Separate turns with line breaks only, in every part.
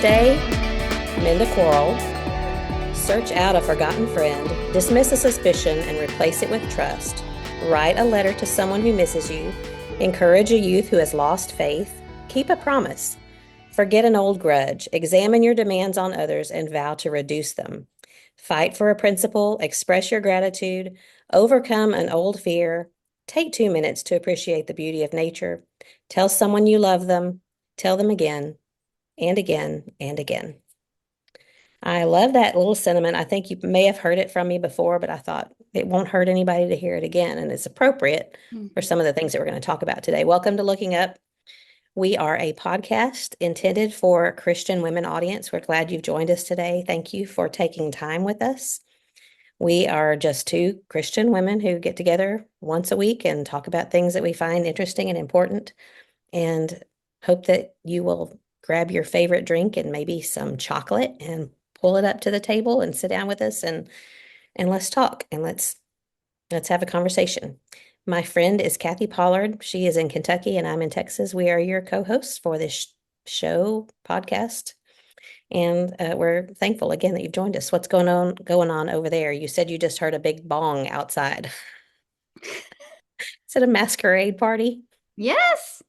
Stay, mend a quarrel, search out a forgotten friend, dismiss a suspicion and replace it with trust, write a letter to someone who misses you, encourage a youth who has lost faith, keep a promise, forget an old grudge, examine your demands on others and vow to reduce them, fight for a principle, express your gratitude, overcome an old fear, take 2 minutes to appreciate the beauty of nature, tell someone you love them, tell them again and again and again. I love that little sentiment. I think you may have heard it from me before, but I thought it won't hurt anybody to hear it again. And it's appropriate for
Mhm.
some of the things that we're going to talk about today. Welcome to Looking Up. We are a podcast intended for a Christian women audience. We're glad you've joined us today. Thank you for taking time with us. We are just two Christian women who get together once a week and talk about things that we find interesting and important, and hope that you will grab your favorite drink and maybe some chocolate and pull it up to the table and sit down with us and let's talk and let's have a conversation. My friend is Kathy Pollard. She is in Kentucky and I'm in Texas. We are your co-hosts for this show podcast. And we're thankful again that you've joined us. What's going on over there? You said you just heard a big bong outside. Is it a masquerade party?
Yes.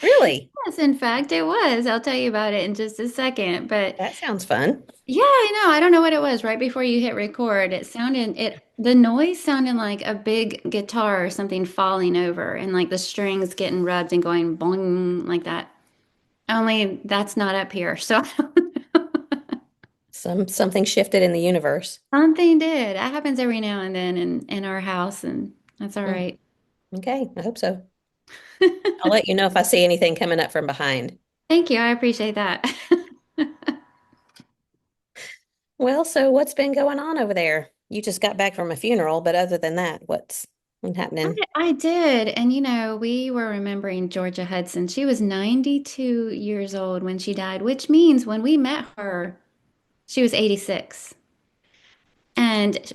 Really?
Yes, in fact, it was. I'll tell you about it in just a second. But
That sounds fun.
yeah, I know. I don't know what it was. Right before you hit record, the noise sounded like a big guitar or something falling over and like the strings getting rubbed and going boing like that. Only that's not up here. So I don't know.
Something shifted in the universe.
Something did. That happens every now and then in our house, and that's all
Hmm.
right.
Okay, I hope so. I'll let you know if I see anything coming up from behind.
Thank you. I appreciate that.
Well, so what's been going on over there? You just got back from a funeral, but other than that, what's been happening?
I did. And we were remembering Georgia Hudson. She was 92 years old when she died, which means when we met her, she was 86.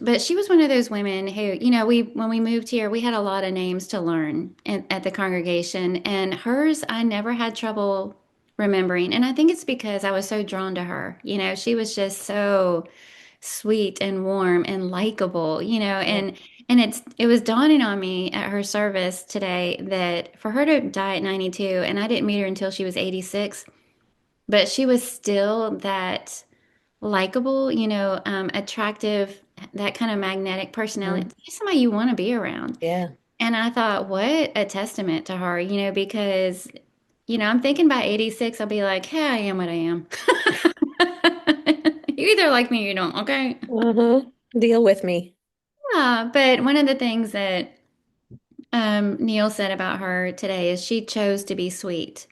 But she was one of those women who, we when we moved here, we had a lot of names to learn at the congregation, and hers I never had trouble remembering. And I think it's because I was so drawn to her. She was just so sweet and warm and likable,
Yeah.
and it was dawning on me at her service today that for her to die at 92, and I didn't meet her until she was 86, but she was still that likable, attractive, that kind of magnetic personality.
Mhm.
She's somebody you want to be around.
Yeah.
And I thought, what a testament to her, because, I'm thinking by 86, I'll be like, hey, I am what I am. You either like me or you don't, okay?
Uh-huh. Deal with me.
Yeah, but one of the things that Neil said about her today is she chose to be sweet.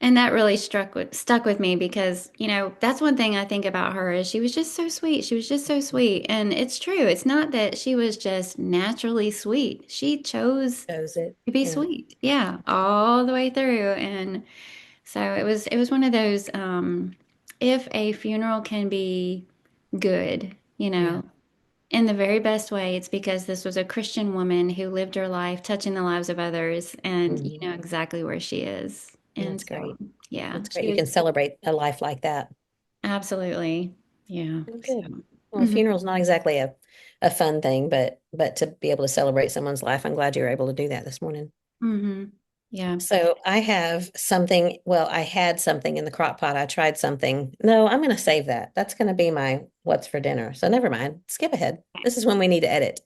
And that really stuck with me because, that's one thing I think about her is she was just so sweet. She was just so sweet. And it's true. It's not that she was just naturally sweet. She chose
Shows it.
to be
Yeah.
sweet. Yeah, all the way through. And so it was one of those if a funeral can be good,
Yeah.
in the very best way, it's because this was a Christian woman who lived her life touching the lives of others, and you
Mhm.
know exactly where she is. And
That's
so,
great.
yeah,
That's great.
she
You
was
can celebrate a life like that.
absolutely, yeah.
Oh, good.
So,
Well, a
mhm,
funeral's not exactly a fun thing, but to be able to celebrate someone's life, I'm glad you were able to do that this morning.
mhm, yeah.
So I have something, well, I had something in the crock pot. I tried something. No, I'm going to save that. That's going to be my what's for dinner. So never mind. Skip ahead. This is when we need to edit.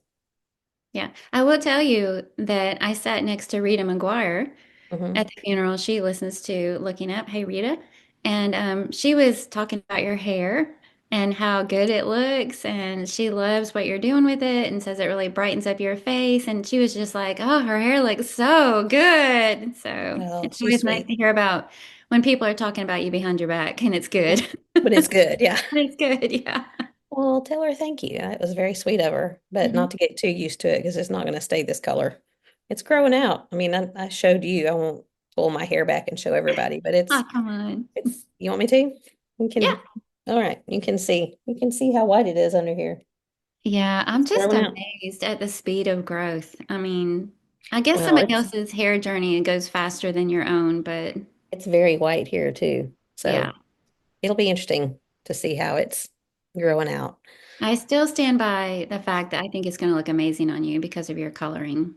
Yeah, I will tell you that I sat next to Rita McGuire at
Hmm.
the funeral. She listens to Looking Up. Hey, Rita. And she was talking about your hair and how good it looks. And she loves what you're doing with it and says it really brightens up your face. And she was just like, oh, her hair looks so good. So
Well,
it's
she's
always nice
sweet.
to hear about when people are talking about you behind your back and it's
Yeah.
good.
But it's good. Yeah.
It's good. Yeah.
Well, tell her thank you. It was very sweet of her, but
Mhm.
not to get too used to it because it's not going to stay this color. It's growing out. I mean, I showed you. I won't pull my hair back and show everybody, but
Oh, come on.
you want me to? You
Yeah.
can, all right. You can see how white it is under here.
Yeah, I'm
It's
just
growing out.
amazed at the speed of growth. I mean, I guess
Well,
somebody else's hair journey goes faster than your own, but
it's very white here too.
yeah.
So it'll be interesting to see how it's growing out.
I still stand by the fact that I think it's going to look amazing on you because of your coloring.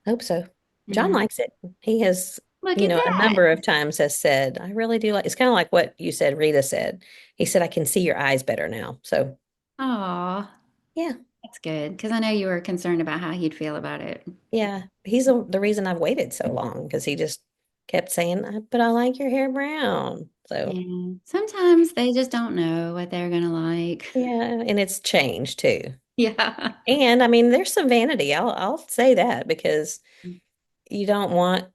Hope so. John
Hmm.
likes it. He has,
Look at
a
that.
number of times has said, I really do like it's kind of like what you said, Rita said. He said, I can see your eyes better now. So
Oh,
yeah,
that's good because I know you were concerned about how he'd feel about it.
yeah. He's the reason I've waited so long because he just kept saying, but I like your hair brown. So
Yeah. Sometimes they just don't know what they're going to like.
yeah, and it's changed too.
Yeah.
And I mean, there's some vanity. I'll say that because you don't want,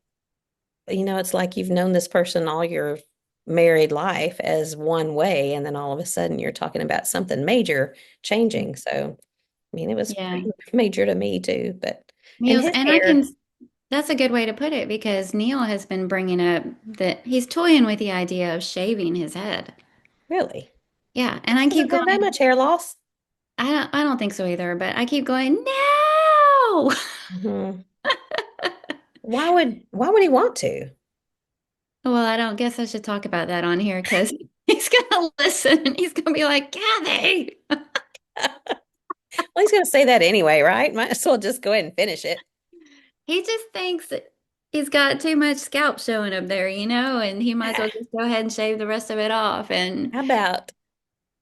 it's like you've known this person all your married life as one way, and then all of a sudden you're talking about something major changing. So, I mean, it was
Yeah.
pretty major to me too, but and
Neil's,
his
and I can,
hair,
that's a good way to put it because Neil has been bringing up that he's toying with the idea of shaving his head.
really,
Yeah. And I keep
doesn't have that
going,
much hair loss.
I don't think so either, but I keep going, no.
Mhm. Why would he want to?
Well, I don't guess I should talk about that on here because he's gonna listen and he's gonna be like, Kathy.
Well, he's going to say that anyway, right? Might as well just go ahead and finish it.
He just thinks that he's got too much scalp showing up there, and he might as well
Ah,
just go ahead and shave the rest of it off. And
how about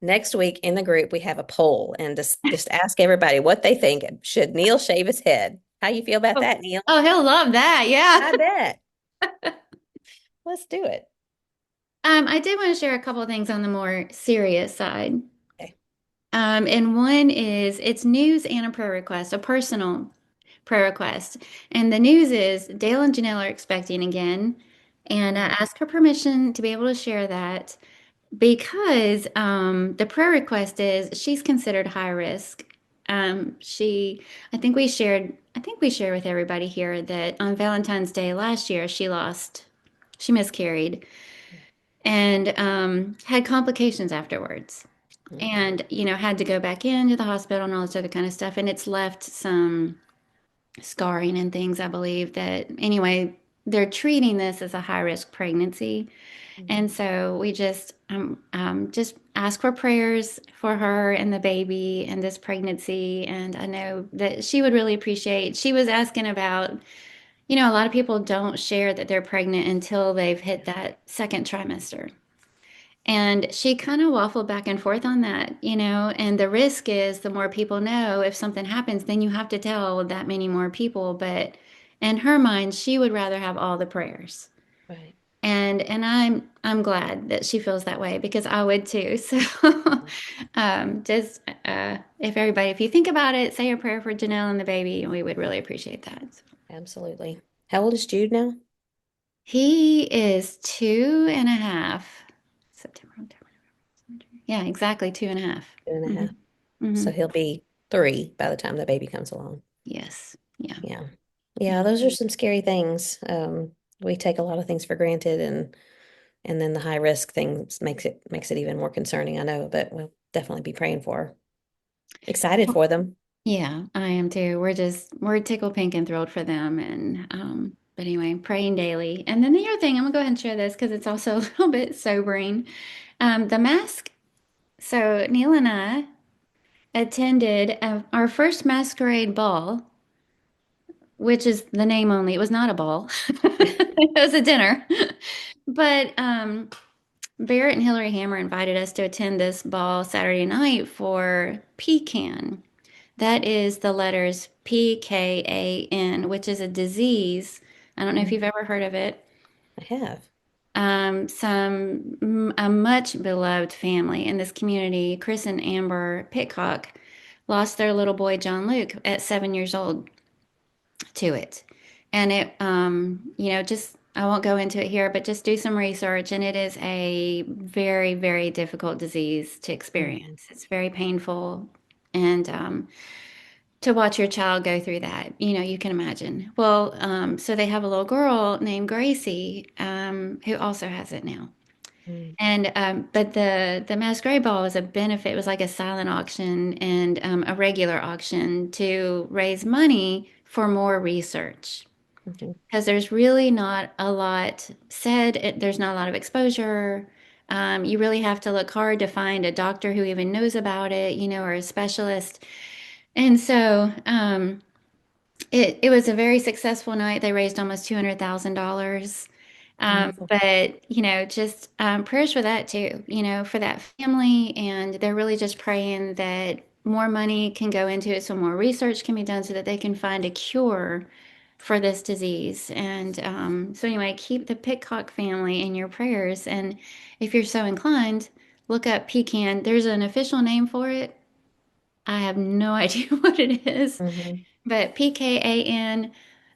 next week in the group we have a poll and just ask everybody what they think. Should Neil shave his head? How you feel about
oh,
that, Neil?
oh, he'll love that. Yeah.
I bet. Let's do it.
I did want to share a couple of things on the more serious side.
Okay.
And one is it's news and a prayer request, a personal prayer request. And the news is Dale and Janelle are expecting again. And I
Mm,
asked her permission to be able to share that because the prayer request is she's considered high risk. I think we shared with everybody here that on Valentine's Day last year, she miscarried and had complications afterwards
mm,
and had to go back into the hospital and all this other kind of stuff, and it's left some scarring and things, I believe, that anyway they're treating this as a high risk pregnancy.
mm.
And so we just ask for prayers for her and the baby and this pregnancy, and I know that she would really appreciate. She was asking about, a lot of people don't share that they're pregnant until they've hit that second trimester. And she kind of waffled back and forth on that, and the risk is the more people know, if something happens, then you have to tell that many more people. But in her mind, she would rather have all the prayers.
Right.
And I'm glad that she feels that way because I would too. So just if you think about it, say a prayer for Janelle and the baby, and we would really appreciate that.
Absolutely. How old is Jude now?
He is 2.5. September, October. Yeah, exactly 2.5.
2.5.
Mm-hmm. Mm-hmm.
So he'll be 3 by the time the baby comes along.
Yes. Yeah.
Yeah. Yeah,
Yeah.
those are some scary things. We take a lot of things for granted and then the high risk things makes it even more concerning, I know, but we'll definitely be praying for her. Excited for them.
Yeah, I am too. We're tickled pink and thrilled for them. And but anyway, praying daily. And then the other thing, I'm gonna go ahead and share this because it's also a little bit sobering. The mask. So Neil and I attended our first masquerade ball, which is the name only. It was not a ball. It was a dinner. But Barrett and Hillary Hammer invited us to attend this ball Saturday night for Pecan. That is the letters PKAN, which is a disease. I don't know if
Mm,
you've ever heard of it.
I have.
A much beloved family in this community, Chris and Amber Pitcock, lost their little boy John Luke at 7 years old to it. And just I won't go into it here, but just do some research. And it is a very, very difficult disease to
Mhm.
experience. It's very painful. And to watch your child go through that, you can imagine. Well, so they have a little girl named Gracie, who also has it now.
Mm,
And but the masquerade ball was a benefit. It was like a silent auction and a regular auction to raise money for more research
mhm.
because there's really not a lot said. There's not a lot of exposure. You really have to look hard to find a doctor who even knows about it, or a specialist. And so it was a very successful night. They raised almost $200,000.
Wonderful.
But just prayers for that too, for that family. And they're really just praying that more money can go into it, so more research can be done so that they can find a cure for this disease. And so anyway, keep the Pitcock family in your prayers. And if you're so inclined, look up pecan. There's an official name for it. I have no idea what it is,
Hmm.
but PKAN.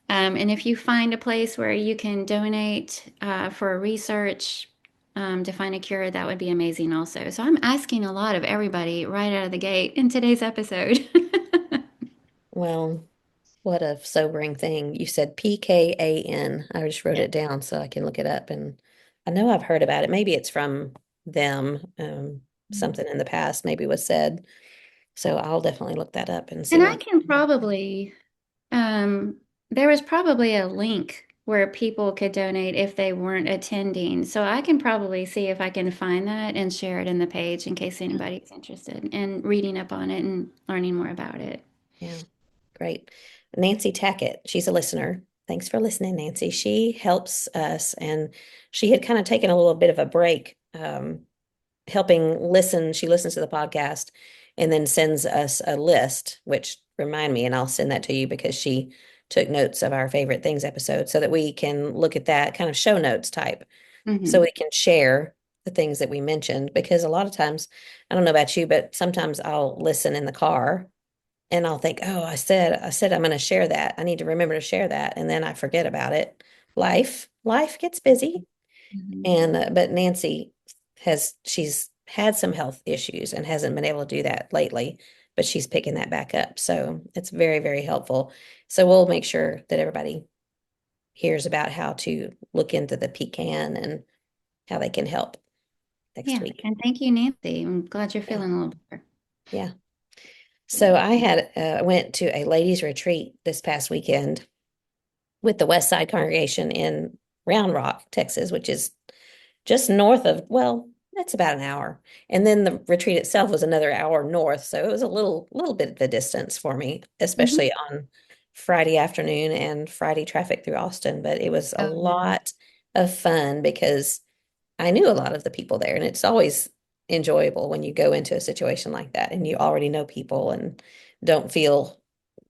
And if you find a place where you can donate for research to find a cure, that would be amazing also. So I'm asking a lot of everybody right out of the gate in today's episode.
Well, what a sobering thing. You said PKAN. I just wrote
Yeah.
it down so I can look it up. And I know I've heard about it. Maybe it's from them. Something in the past maybe was said. So I'll definitely look that up and see
And
what
I
I
can
can.
probably, um, there was probably a link where people could donate if they weren't attending. So I can probably see if I can find that and share it in the page in case anybody's interested in reading up on it and learning more about it.
Yeah, great. Nancy Tackett, she's a listener. Thanks for listening, Nancy. She helps us, and she had kind of taken a little bit of a break, helping listen. She listens to the podcast and then sends us a list, which remind me, and I'll send that to you because she took notes of our favorite things episode so that we can look at that kind of show notes type so
Hmm.
we can share the things that we mentioned. Because a lot of times, I don't know about you, but sometimes I'll listen in the car and I'll think, oh, I said I'm going to share that. I need to remember to share that. And then I forget about it. Life gets busy.
Hmm.
And, but Nancy she's had some health issues and hasn't been able to do that lately, but she's picking that back up. So it's very, very helpful. So we'll make sure that everybody hears about how to look into the pecan and how they can help next
Yeah.
week.
And thank you, Nancy. I'm glad you're
Yeah.
feeling a little better.
Yeah. So went to a ladies retreat this past weekend with the West Side congregation in Round Rock, Texas, which is just north of, well, that's about an hour. And then the retreat itself was another hour north. So it was a little bit of a distance for me,
Hmm.
especially on Friday afternoon and Friday traffic through Austin. But it was a
Oh, yeah.
lot of fun because I knew a lot of the people there. And it's always enjoyable when you go into a situation like that and you already know people and don't feel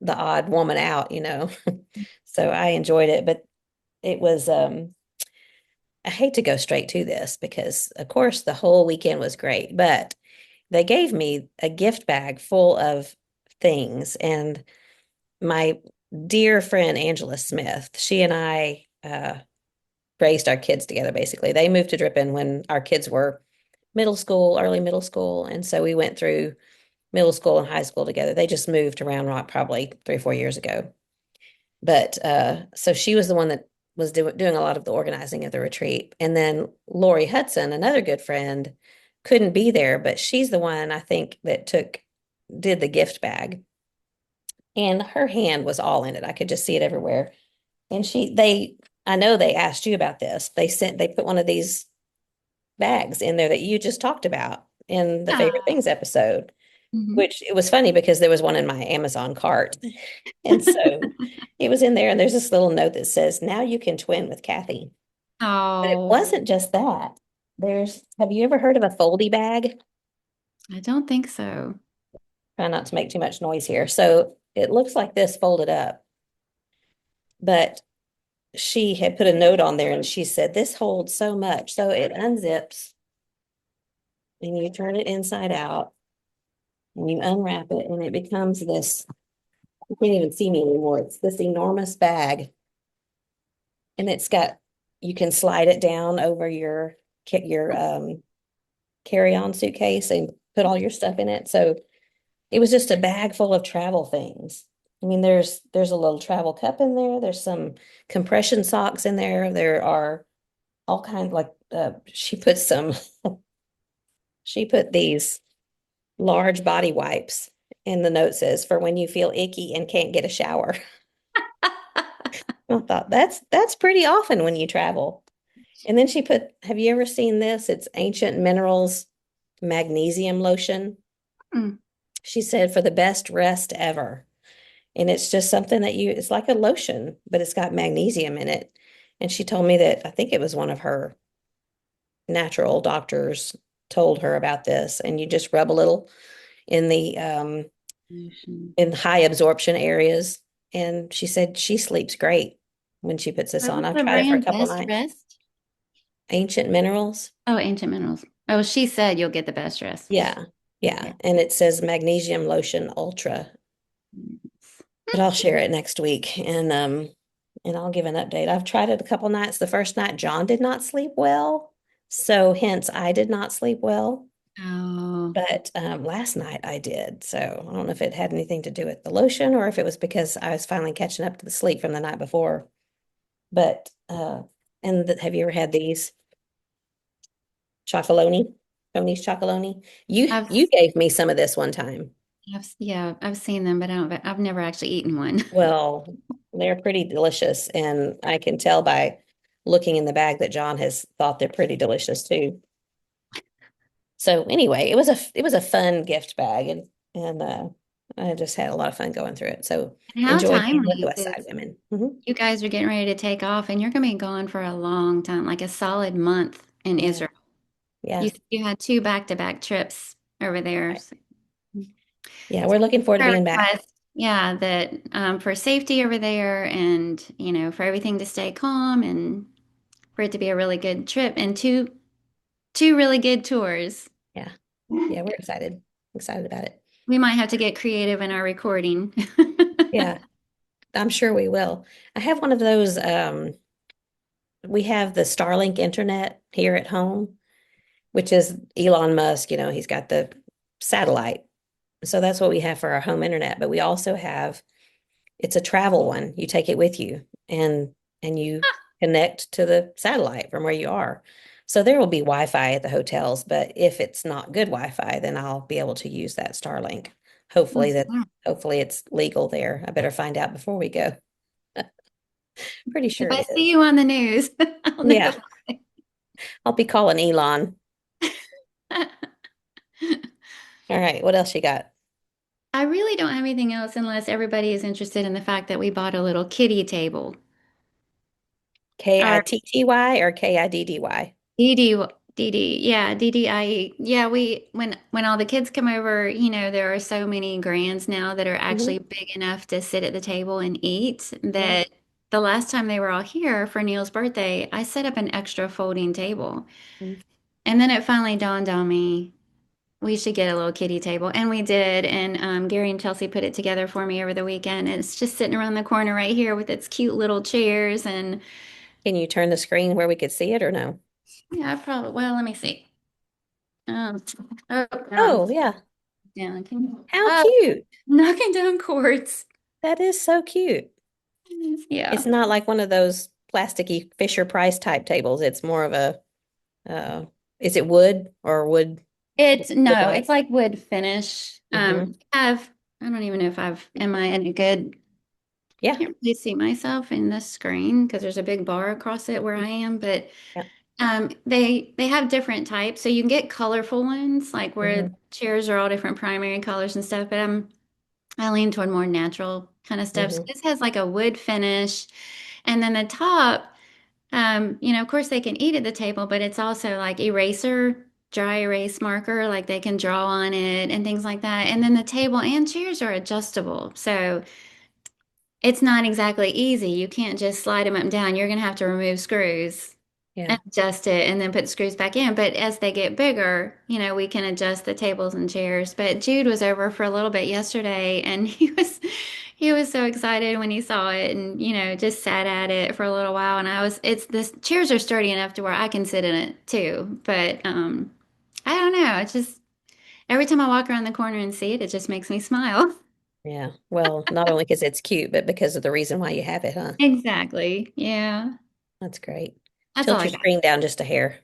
the odd woman out. So I enjoyed it, but it was I hate to go straight to this because of course the whole weekend was great, but they gave me a gift bag full of things and my dear friend Angela Smith, she and I raised our kids together basically. They moved to Drippin when our kids were middle school, early middle school, and so we went through middle school and high school together. They just moved to Round Rock probably 3 or 4 years ago. But so she was the one that was doing a lot of the organizing of the retreat. And then Lori Hudson, another good friend, couldn't be there, but she's the one I think that did the gift bag. And her hand was all in it. I could just see it everywhere. And I know they asked you about this. They put one of these bags in there that you just talked about in the favorite
Ah.
things episode,
Mhm.
which it was funny because there was one in my Amazon cart. And so it was in there, and there's this little note that says, now you can twin with Kathy. But it
Oh,
wasn't just that. Have you ever heard of a foldy bag?
I don't think so.
Try not to make too much noise here. So it looks like this folded up, but she had put a note on there and she said, this holds so much. So it unzips and you turn it inside out and you unwrap it and it becomes this, you can't even see me anymore. It's this enormous bag and you can slide it down over your carry-on suitcase and put all your stuff in it. So it was just a bag full of travel things. I mean, there's a little travel cup in there. There's some compression socks in there. There are all kinds like she put these large body wipes and the note says for when you feel icky and can't get a shower. I thought that's pretty often when you travel. And then she put, have you ever seen this? It's Ancient Minerals magnesium lotion.
Mm.
She said for the best rest ever. And it's just something that you, it's like a lotion, but it's got magnesium in it. And she told me that I think it was one of her natural doctors told her about this. And you just rub a little in the
Lotion.
in high absorption areas. And she said she sleeps great when she puts this
What
on.
was
I've
the
tried it for a
brand?
couple
Best
nights.
Rest?
Ancient Minerals.
Oh, Ancient Minerals. Oh, she said you'll get the best rest.
Yeah. Yeah.
Yeah.
And it says Magnesium Lotion Ultra. But I'll share it next week and I'll give an update. I've tried it a couple nights. The first night John did not sleep well. So hence I did not sleep well.
Oh,
But last night I did. So I don't know if it had anything to do with the lotion or if it was because I was finally catching up to the sleep from the night before. But have you ever had these chocolonely? Tony's chocolonely? You
I've,
you gave me some of this one time.
yeah, I've seen them, but I've never actually eaten one.
Well, they're pretty delicious, and I can tell by looking in the bag that John has thought they're pretty delicious too. So anyway, it was a fun gift bag, and I just had a lot of fun going through it. So
And how
enjoyed being with the
timely,
West Side
because
women. Mhm.
you guys are getting ready to take off and you're going to be gone for a long time, like a solid month in
Yeah,
Israel.
yeah,
You had two back-to-back trips over there.
right. Yeah. We're looking forward to
Prayer
being back.
request, yeah, that for safety over there and, for everything to stay calm and for it to be a really good trip and two really good tours.
Yeah, yeah. We're excited about it.
We might have to get creative in our recording.
Yeah, I'm sure we will. I have one of those. We have the Starlink internet here at home, which is Elon Musk. He's got the satellite. So that's what we have for our home internet. But we also have, it's a travel one. You take it with you and you connect to the satellite from where you are. So there will be Wi-Fi at the hotels, but if it's not good Wi-Fi, then I'll be able to use that Starlink. Hopefully that
If
hopefully it's legal there. I better find out before we go. Pretty sure
I
it is.
see you on the news, I'll
Yeah,
notify.
I'll be calling Elon. All right, what else you got?
I really don't have anything else unless everybody is interested in the fact that we bought a little kiddie table. Our
Kitty or Kiddy?
DD, yeah, DDIE. Yeah, when all the kids come over, there are so many grands now that are
Mm-hmm.
actually big enough to sit at the table and eat
Yeah.
that the last time they were all here for Neil's birthday, I set up an extra folding table.
Mm.
And then it finally dawned on me we should get a little kiddie table. And we did. And Gary and Chelsea put it together for me over the weekend. And it's just sitting around the corner right here with its cute little chairs. And
Can you turn the screen where we could see it or no?
yeah, I probably, well, let me see. Um, oh,
Oh, yeah.
down. Can you,
How
oh,
cute.
knocking down cords.
That is so cute.
Yeah.
It's not like one of those plasticky Fisher Price type tables. It's more of a, uh, is it wood or
It's
wood
no,
like?
it's like wood finish.
Hmm.
I don't even know if am I in a good,
Yeah.
can't really see myself in the screen because there's a big bar across it where I am, but
Yeah.
they have different types. So you can get colorful ones, like where
Hmm.
chairs are all different primary colors and stuff, but I lean toward more natural kind of stuff. So
Hmm.
this has like a wood finish. And then the top, of course they can eat at the table, but it's also like eraser, dry erase marker, like they can draw on it and things like that. And then the table and chairs are adjustable. So it's not exactly easy. You can't just slide them up and down. You're going to have to remove screws and
Yeah.
adjust it and then put the screws back in. But as they get bigger, we can adjust the tables and chairs. But Jude was over for a little bit yesterday and he was so excited when he saw it and just sat at it for a little while and it's this chairs are sturdy enough to where I can sit in it too. But I don't know. It's just every time I walk around the corner and see it, it just makes me smile.
Yeah. Well, not only because it's cute, but because of the reason why you have it, huh?
Exactly. Yeah.
That's great.
That's all
Tilt
I
your
got.
screen down just a hair.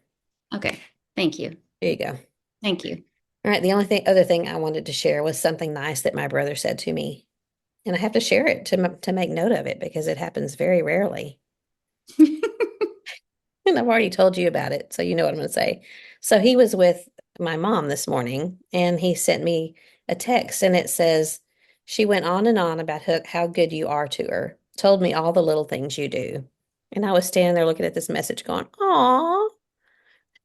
Okay. Thank you.
There you go.
Thank you.
All right. The only other thing I wanted to share was something nice that my brother said to me. And I have to share it to make note of it because it happens very rarely. And I've already told you about it, so you know what I'm going to say. So he was with my mom this morning, and he sent me a text, and it says, she went on and on about how good you are to her, told me all the little things you do. And I was standing there looking at this message going, "Aw,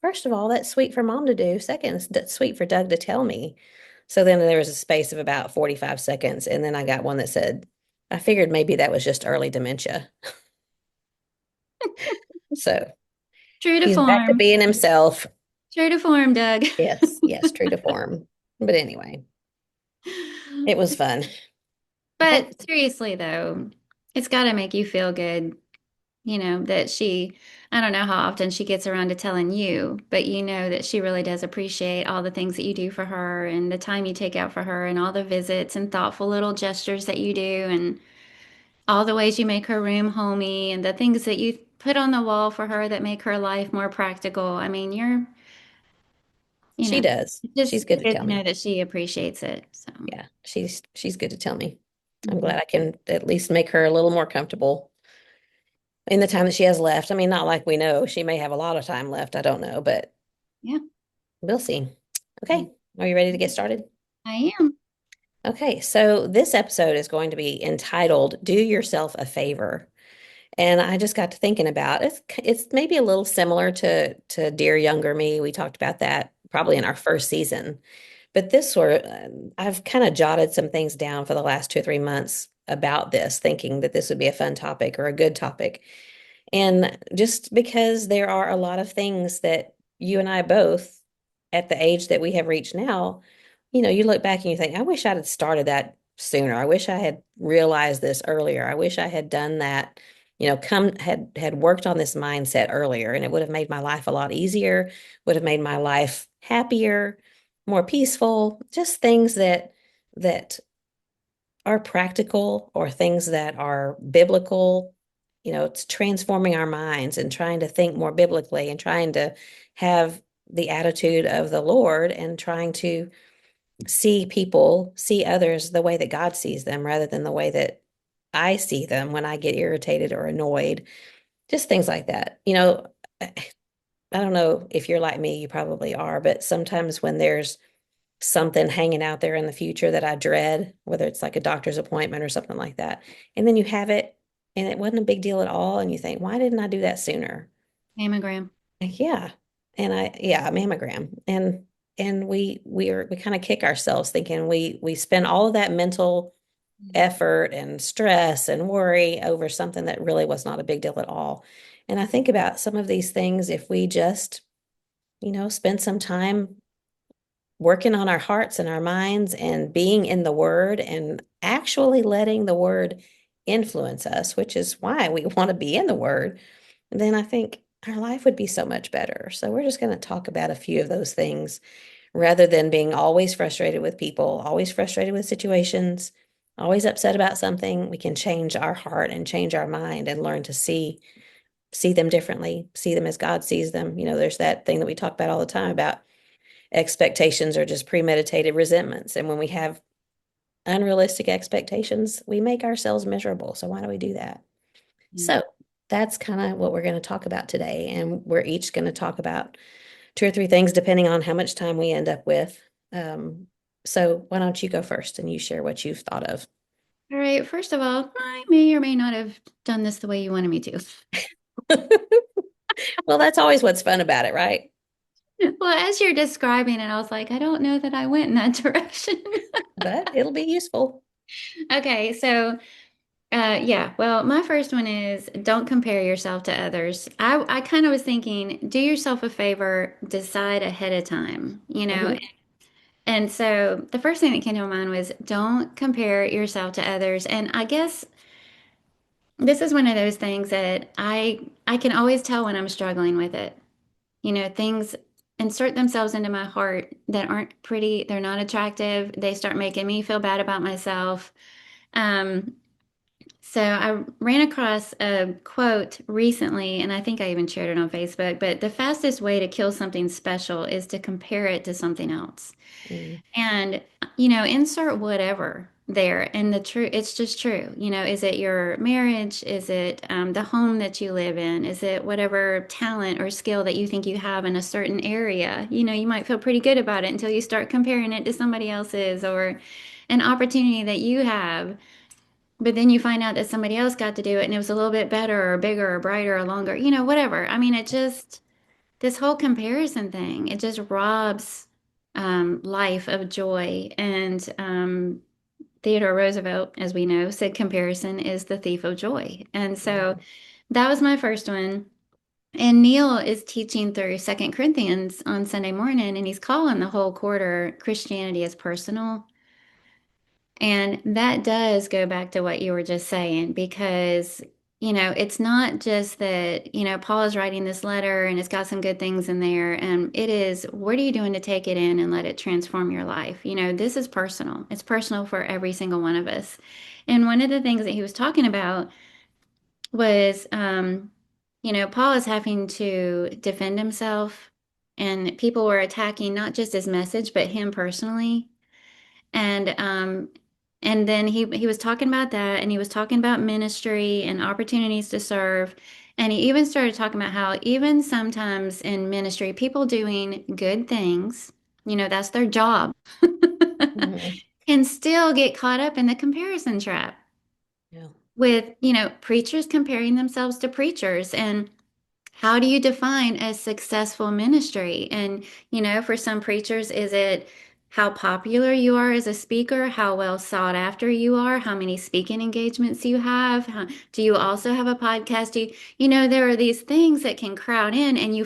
first of all, that's sweet for mom to do. Second, that's sweet for Doug to tell me." So then there was a space of about 45 seconds, and then I got one that said, I figured maybe that was just early dementia. So
True to
he's back to
form.
being himself.
True to form, Doug.
Yes, yes, true to form. But anyway, it was fun.
But
Hope
seriously, though, it's got to make you feel good, that I don't know how often she gets around to telling you, but you know that she really does appreciate all the things that you do for her and the time you take out for her and all the visits and thoughtful little gestures that you do and all the ways you make her room homey and the things that you put on the wall for her that make her life more practical. I mean, you
she
know,
does.
it's
She's
just
good to
good
tell
to know
me.
that she appreciates it. So,
Yeah, she's good to tell me. I'm
mhm.
glad I can at least make her a little more comfortable in the time that she has left. I mean, not like we know. She may have a lot of time left. I don't know, but
Yeah,
we'll see. Okay, are you ready to get started?
I am.
Okay, so this episode is going to be entitled Do Yourself a Favor. And I just got to thinking about it's maybe a little similar to Dear Younger Me. We talked about that probably in our first season. But this sort of I've kind of jotted some things down for the last 2 or 3 months about this, thinking that this would be a fun topic or a good topic. And just because there are a lot of things that you and I both, at the age that we have reached now, you look back and you think, I wish I'd have started that sooner. I wish I had realized this earlier. I wish I had done that, had worked on this mindset earlier, and it would have made my life a lot easier, would have made my life happier, more peaceful, just things that are practical or things that are biblical. It's transforming our minds and trying to think more biblically and trying to have the attitude of the Lord and trying to see people, see others the way that God sees them rather than the way that I see them when I get irritated or annoyed. Just things like that. I don't know if you're like me, you probably are, but sometimes when there's something hanging out there in the future that I dread, whether it's like a doctor's appointment or something like that. And then you have it and it wasn't a big deal at all. And you think, why didn't I do that sooner?
Mammogram.
Yeah. Yeah, a mammogram. And we kind of kick ourselves thinking we spend all of that mental effort and stress and worry over something that really was not a big deal at all. And I think about some of these things if we just, spend some time working on our hearts and our minds and being in the Word and actually letting the Word influence us, which is why we want to be in the Word, then I think our life would be so much better. So we're just going to talk about a few of those things rather than being always frustrated with people, always frustrated with situations, always upset about something. We can change our heart and change our mind and learn to see them differently, see them as God sees them. There's that thing that we talk about all the time about expectations are just premeditated resentments. And when we have unrealistic expectations, we make ourselves miserable. So why do we do that?
Yeah.
So that's kind of what we're going to talk about today. And we're each going to talk about 2 or 3 things depending on how much time we end up with. Um, so why don't you go first and you share what you've thought of?
All right. First of all, I may or may not have done this the way you wanted me to.
Well, that's always what's fun about it, right?
Well, as you're describing it, I was like, I don't know that I went in that direction.
But it'll be useful.
Okay, so yeah, well, my first one is don't compare yourself to others. I kind of was thinking, do yourself a favor, decide ahead of time,
Mhm.
And so the first thing that came to my mind was don't compare yourself to others. And I guess this is one of those things that I can always tell when I'm struggling with it. Things insert themselves into my heart that aren't pretty, they're not attractive. They start making me feel bad about myself. Um, So I ran across a quote recently, and I think I even shared it on Facebook, but the fastest way to kill something special is to compare it to something else.
Mm.
And, insert whatever there. And the true, it's just true. Is it your marriage? Is it the home that you live in? Is it whatever talent or skill that you think you have in a certain area? You might feel pretty good about it until you start comparing it to somebody else's or an opportunity that you have. But then you find out that somebody else got to do it and it was a little bit better or bigger or brighter or longer, whatever. I mean, this whole comparison thing, it just robs life of joy. And Theodore Roosevelt, as we know, said comparison is the thief of joy. And so
Mhm.
that was my first one. And Neil is teaching through Second Corinthians on Sunday morning, and he's calling the whole quarter Christianity is personal. And that does go back to what you were just saying, because, it's not just that, Paul is writing this letter and it's got some good things in there. And it is, what are you doing to take it in and let it transform your life? This is personal. It's personal for every single one of us. And one of the things that he was talking about was, Paul is having to defend himself, and people were attacking not just his message, but him personally. And and then he was talking about that, and he was talking about ministry and opportunities to serve. And he even started talking about how even sometimes in ministry, people doing good things, that's their job,
Mhm.
can still get caught up in the comparison trap
Yeah.
with, preachers comparing themselves to preachers. And how do you define a successful ministry? And, for some preachers, is it how popular you are as a speaker, how well sought after you are, how many speaking engagements you have? Do you also have a podcast? There are these things that can crowd in, and you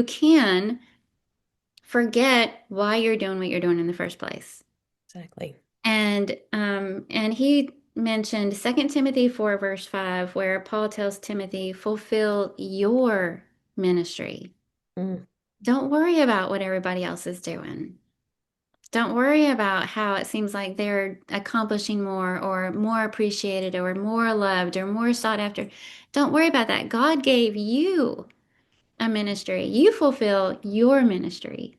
can forget why you're doing what you're doing in the first place.
Exactly.
And he mentioned Second Timothy 4, verse 5, where Paul tells Timothy, fulfill your ministry.
Mm.
Don't worry about what everybody else is doing. Don't worry about how it seems like they're accomplishing more or more appreciated or more loved or more sought after. Don't worry about that. God gave you a ministry. You fulfill your ministry.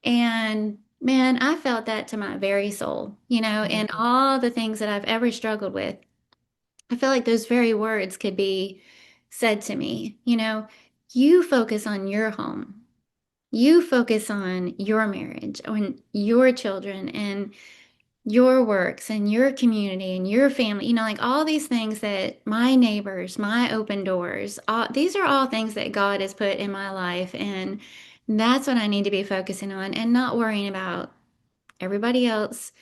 And man, I felt that to my very soul, and
Mhm.
all the things that I've ever struggled with. I feel like those very words could be said to me, you focus on your home. You focus on your marriage, on your children, and your works, and your community, and your family, like all these things that my neighbors, my open doors, these are all things that God has put in my life. And that's what I need to be focusing on and not worrying about everybody else.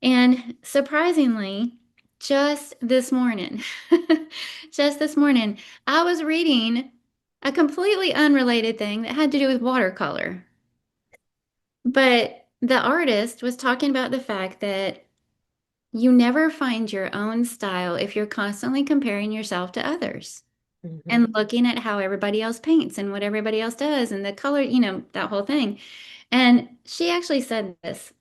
And surprisingly, just this morning, just this morning, I was reading a completely unrelated thing that had to do with watercolor. But the artist was talking about the fact that you never find your own style if you're constantly comparing yourself to others
Mhm.
and looking at how everybody else paints and what everybody else does and the color, that whole thing. And she actually said this.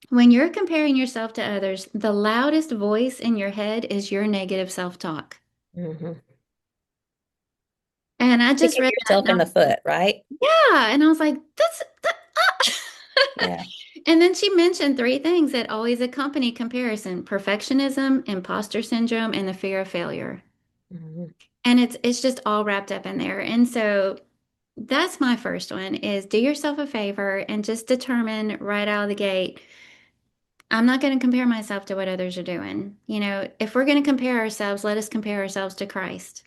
When you're comparing yourself to others, the loudest voice in your head is your negative self-talk.
Mhm.
And I just
Kicking
read that
yourself
and I
in the
was like,
foot, right?
yeah. And I was like, that's that.
Yeah.
And then she mentioned three things that always accompany comparison: perfectionism, imposter syndrome, and the fear of failure.
Mhm.
And it's just all wrapped up in there. And so that's my first one is do yourself a favor and just determine right out of the gate, I'm not going to compare myself to what others are doing. If we're going to compare ourselves, let us compare ourselves to Christ.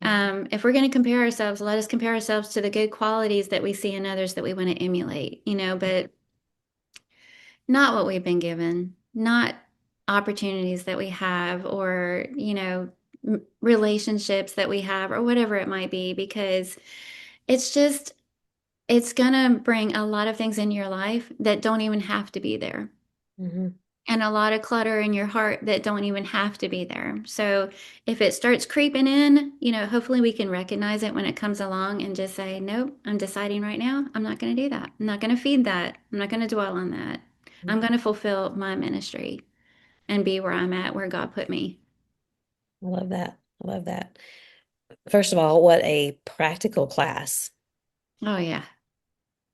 Mhm.
If we're going to compare ourselves, let us compare ourselves to the good qualities that we see in others that we want to emulate, but not what we've been given, not opportunities that we have, or, relationships that we have, or whatever it might be, because it's just, it's going to bring a lot of things in your life that don't even have to be there.
Mhm.
And a lot of clutter in your heart that don't even have to be there. So if it starts creeping in, hopefully we can recognize it when it comes along and just say, nope, I'm deciding right now, I'm not going to do that. I'm not going to feed that. I'm not going to dwell on that. I'm going to fulfill my ministry and be where I'm at, where God put me.
I love that. I love that. First of all, what a practical class.
Oh, yeah.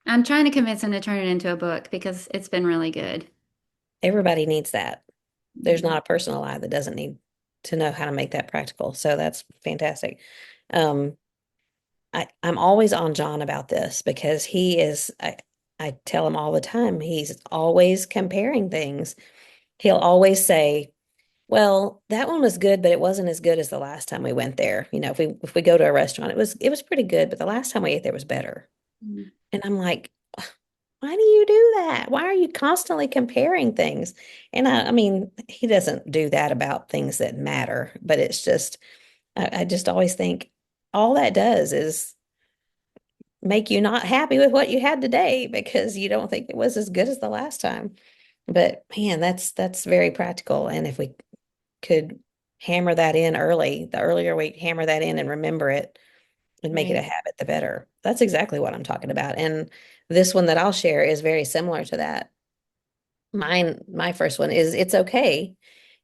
I'm trying to convince him to turn it into a book because it's been really good.
everybody needs that. There's
Mhm.
not a person alive that doesn't need to know how to make that practical. So that's fantastic. Um, I'm always on John about this because I tell him all the time, he's always comparing things. He'll always say, well, that one was good, but it wasn't as good as the last time we went there. If we go to a restaurant, it was pretty good, but the last time we ate there was better.
Mhm.
And I'm like, why do you do that? Why are you constantly comparing things? And I mean, he doesn't do that about things that matter, but it's just, I just always think all that does is make you not happy with what you had today because you don't think it was as good as the last time. But man, that's very practical. And if we could hammer that in early, the earlier we hammer that in and remember it and make it a
Right.
habit, the better. That's exactly what I'm talking about. And this one that I'll share is very similar to that. My first one is it's okay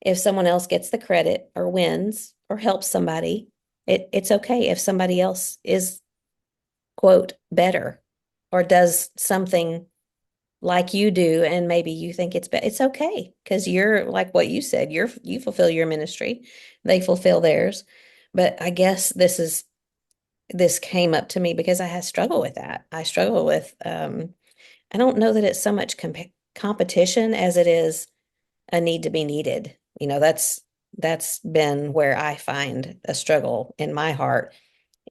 if someone else gets the credit or wins or helps somebody. It's okay if somebody else is, quote, better or does something like you do and maybe you think it's okay because you're like what you said, you fulfill your ministry, they fulfill theirs. But I guess this came up to me because I struggle with that. I struggle with I don't know that it's so much competition as it is a need to be needed. That's been where I find a struggle in my heart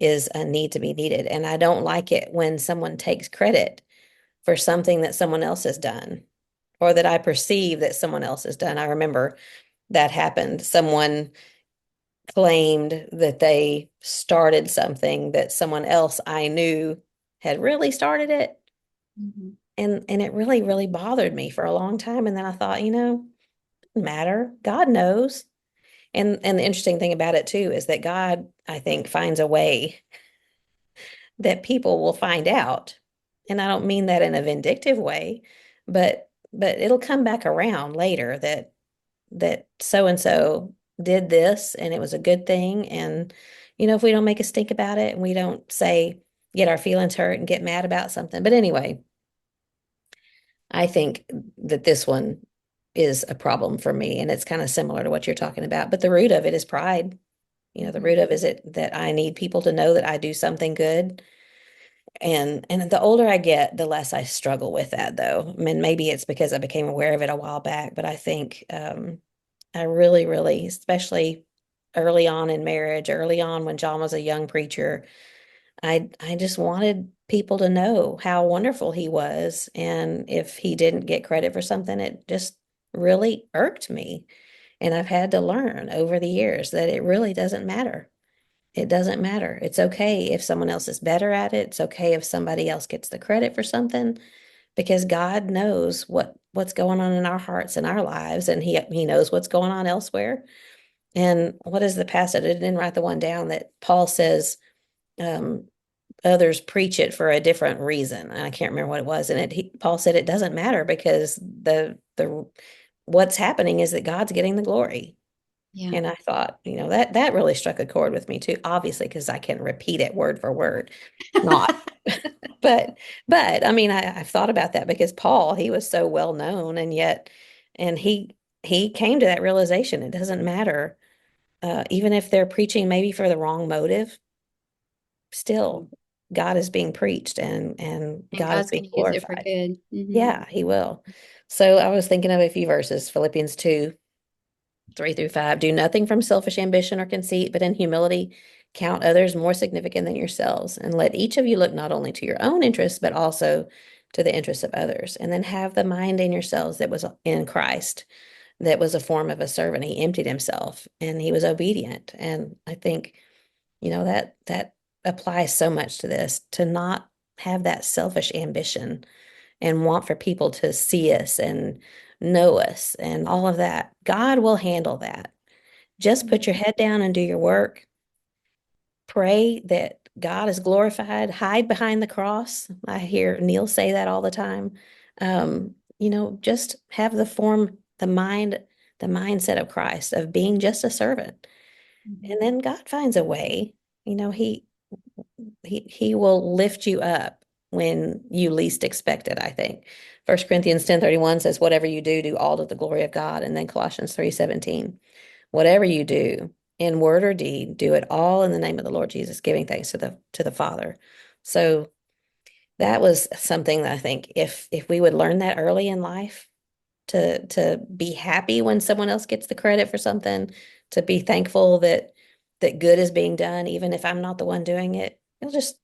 is a need to be needed. And I don't like it when someone takes credit for something that someone else has done or that I perceive that someone else has done. I remember that happened. Someone claimed that they started something that someone else I knew had really started it.
Mhm.
And it really, really bothered me for a long time. And then I thought, doesn't matter. God knows. And the interesting thing about it too is that God, I think, finds a way that people will find out. And I don't mean that in a vindictive way, but it'll come back around later that so and so did this and it was a good thing. And if we don't make a stink about it and we don't say get our feelings hurt and get mad about something. But anyway, I think that this one is a problem for me and it's kind of similar to what you're talking about. But the root of it is pride. The
Mhm.
root of it is it that I need people to know that I do something good. And the older I get, the less I struggle with that though. I mean, maybe it's because I became aware of it a while back, but I think I really, really, especially early on in marriage, early on when John was a young preacher, I just wanted people to know how wonderful he was. And if he didn't get credit for something, it just really irked me. And I've had to learn over the years that it really doesn't matter. It doesn't matter. It's okay if someone else is better at it. It's okay if somebody else gets the credit for something because God knows what's going on in our hearts and our lives, and He knows what's going on elsewhere. And what is the passage? I didn't write the one down that Paul says, um, others preach it for a different reason. I can't remember what it was. And Paul said it doesn't matter because the what's happening is that God's getting the glory.
Yeah.
And I thought, that really struck a chord with me too, obviously, because I can repeat it word for word. Not, but I mean, I've thought about that because Paul, he was so well known, and yet, and he came to that realization. It doesn't matter, even if they're preaching maybe for the wrong motive, still God is being preached and
And
God is
God's
being
going to use it for
glorified.
good.
Yeah, he will. So I was thinking of a few verses, Philippians 2, 3 through 5. Do nothing from selfish ambition or conceit, but in humility count others more significant than yourselves. And let each of you look not only to your own interests, but also to the interests of others. And then have the mind in yourselves that was in Christ, that was a form of a servant. He emptied himself and he was obedient. And I think, that applies so much to this, to not have that selfish ambition and want for people to see us and know us and all of that. God will handle that. Just put your
Mhm.
head down and do your work. Pray that God is glorified. Hide behind the cross. I hear Neil say that all the time. Just have the mindset of Christ of being just a servant. And
Mhm.
then God finds a way. You know, he will lift you up when you least expect it, I think. 1 Corinthians 10:31 says, whatever you do, do all to the glory of God. And then Colossians 3:17, whatever you do, in word or deed, do it all in the name of the Lord Jesus, giving thanks to the Father. So that was something that I think if we would learn that early in life, to be happy when someone else gets the credit for something, to be thankful that good is being done, even if I'm not the one doing it. You'll just,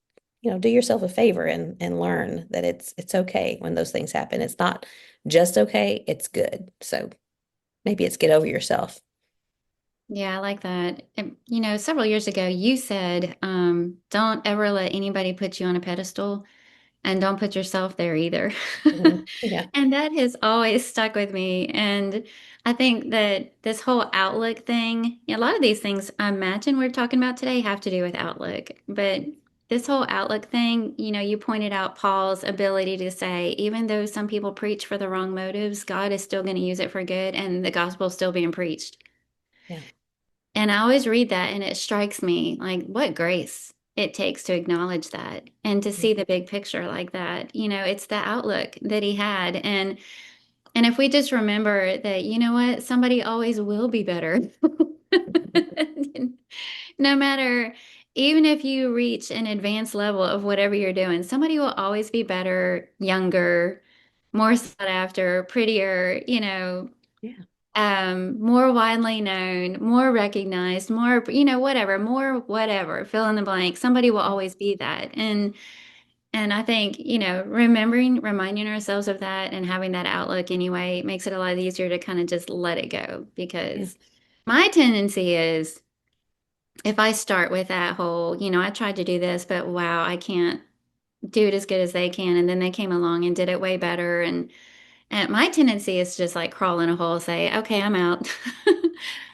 do yourself a favor and learn that it's okay when those things happen. It's not just okay, it's good. So maybe it's get over yourself.
Yeah, I like that. And, several years ago, you said, don't ever let anybody put you on a pedestal and don't put yourself there either.
Yeah.
And that has always stuck with me. And I think that this whole outlook thing, a lot of these things I imagine we're talking about today have to do with outlook. But this whole outlook thing, you pointed out Paul's ability to say, even though some people preach for the wrong motives, God is still going to use it for good and the gospel is still being preached.
Yeah.
And I always read that and it strikes me like what grace it takes to acknowledge that and to see the big picture like that. It's the outlook that he had. And if we just remember that, you know what, somebody always will be better. No matter, even if you reach an advanced level of whatever you're doing, somebody will always be better, younger, more sought after, prettier,
Yeah.
more widely known, more recognized, more, whatever, more whatever, fill in the blank. Somebody will always be that. And I think, reminding ourselves of that and having that outlook anyway makes it a lot easier to kind of just let it go
Yeah.
because my tendency is if I start with that whole, I tried to do this, but wow, I can't do it as good as they can. And then they came along and did it way better. And my tendency is just like crawl in a hole, say, okay, I'm out.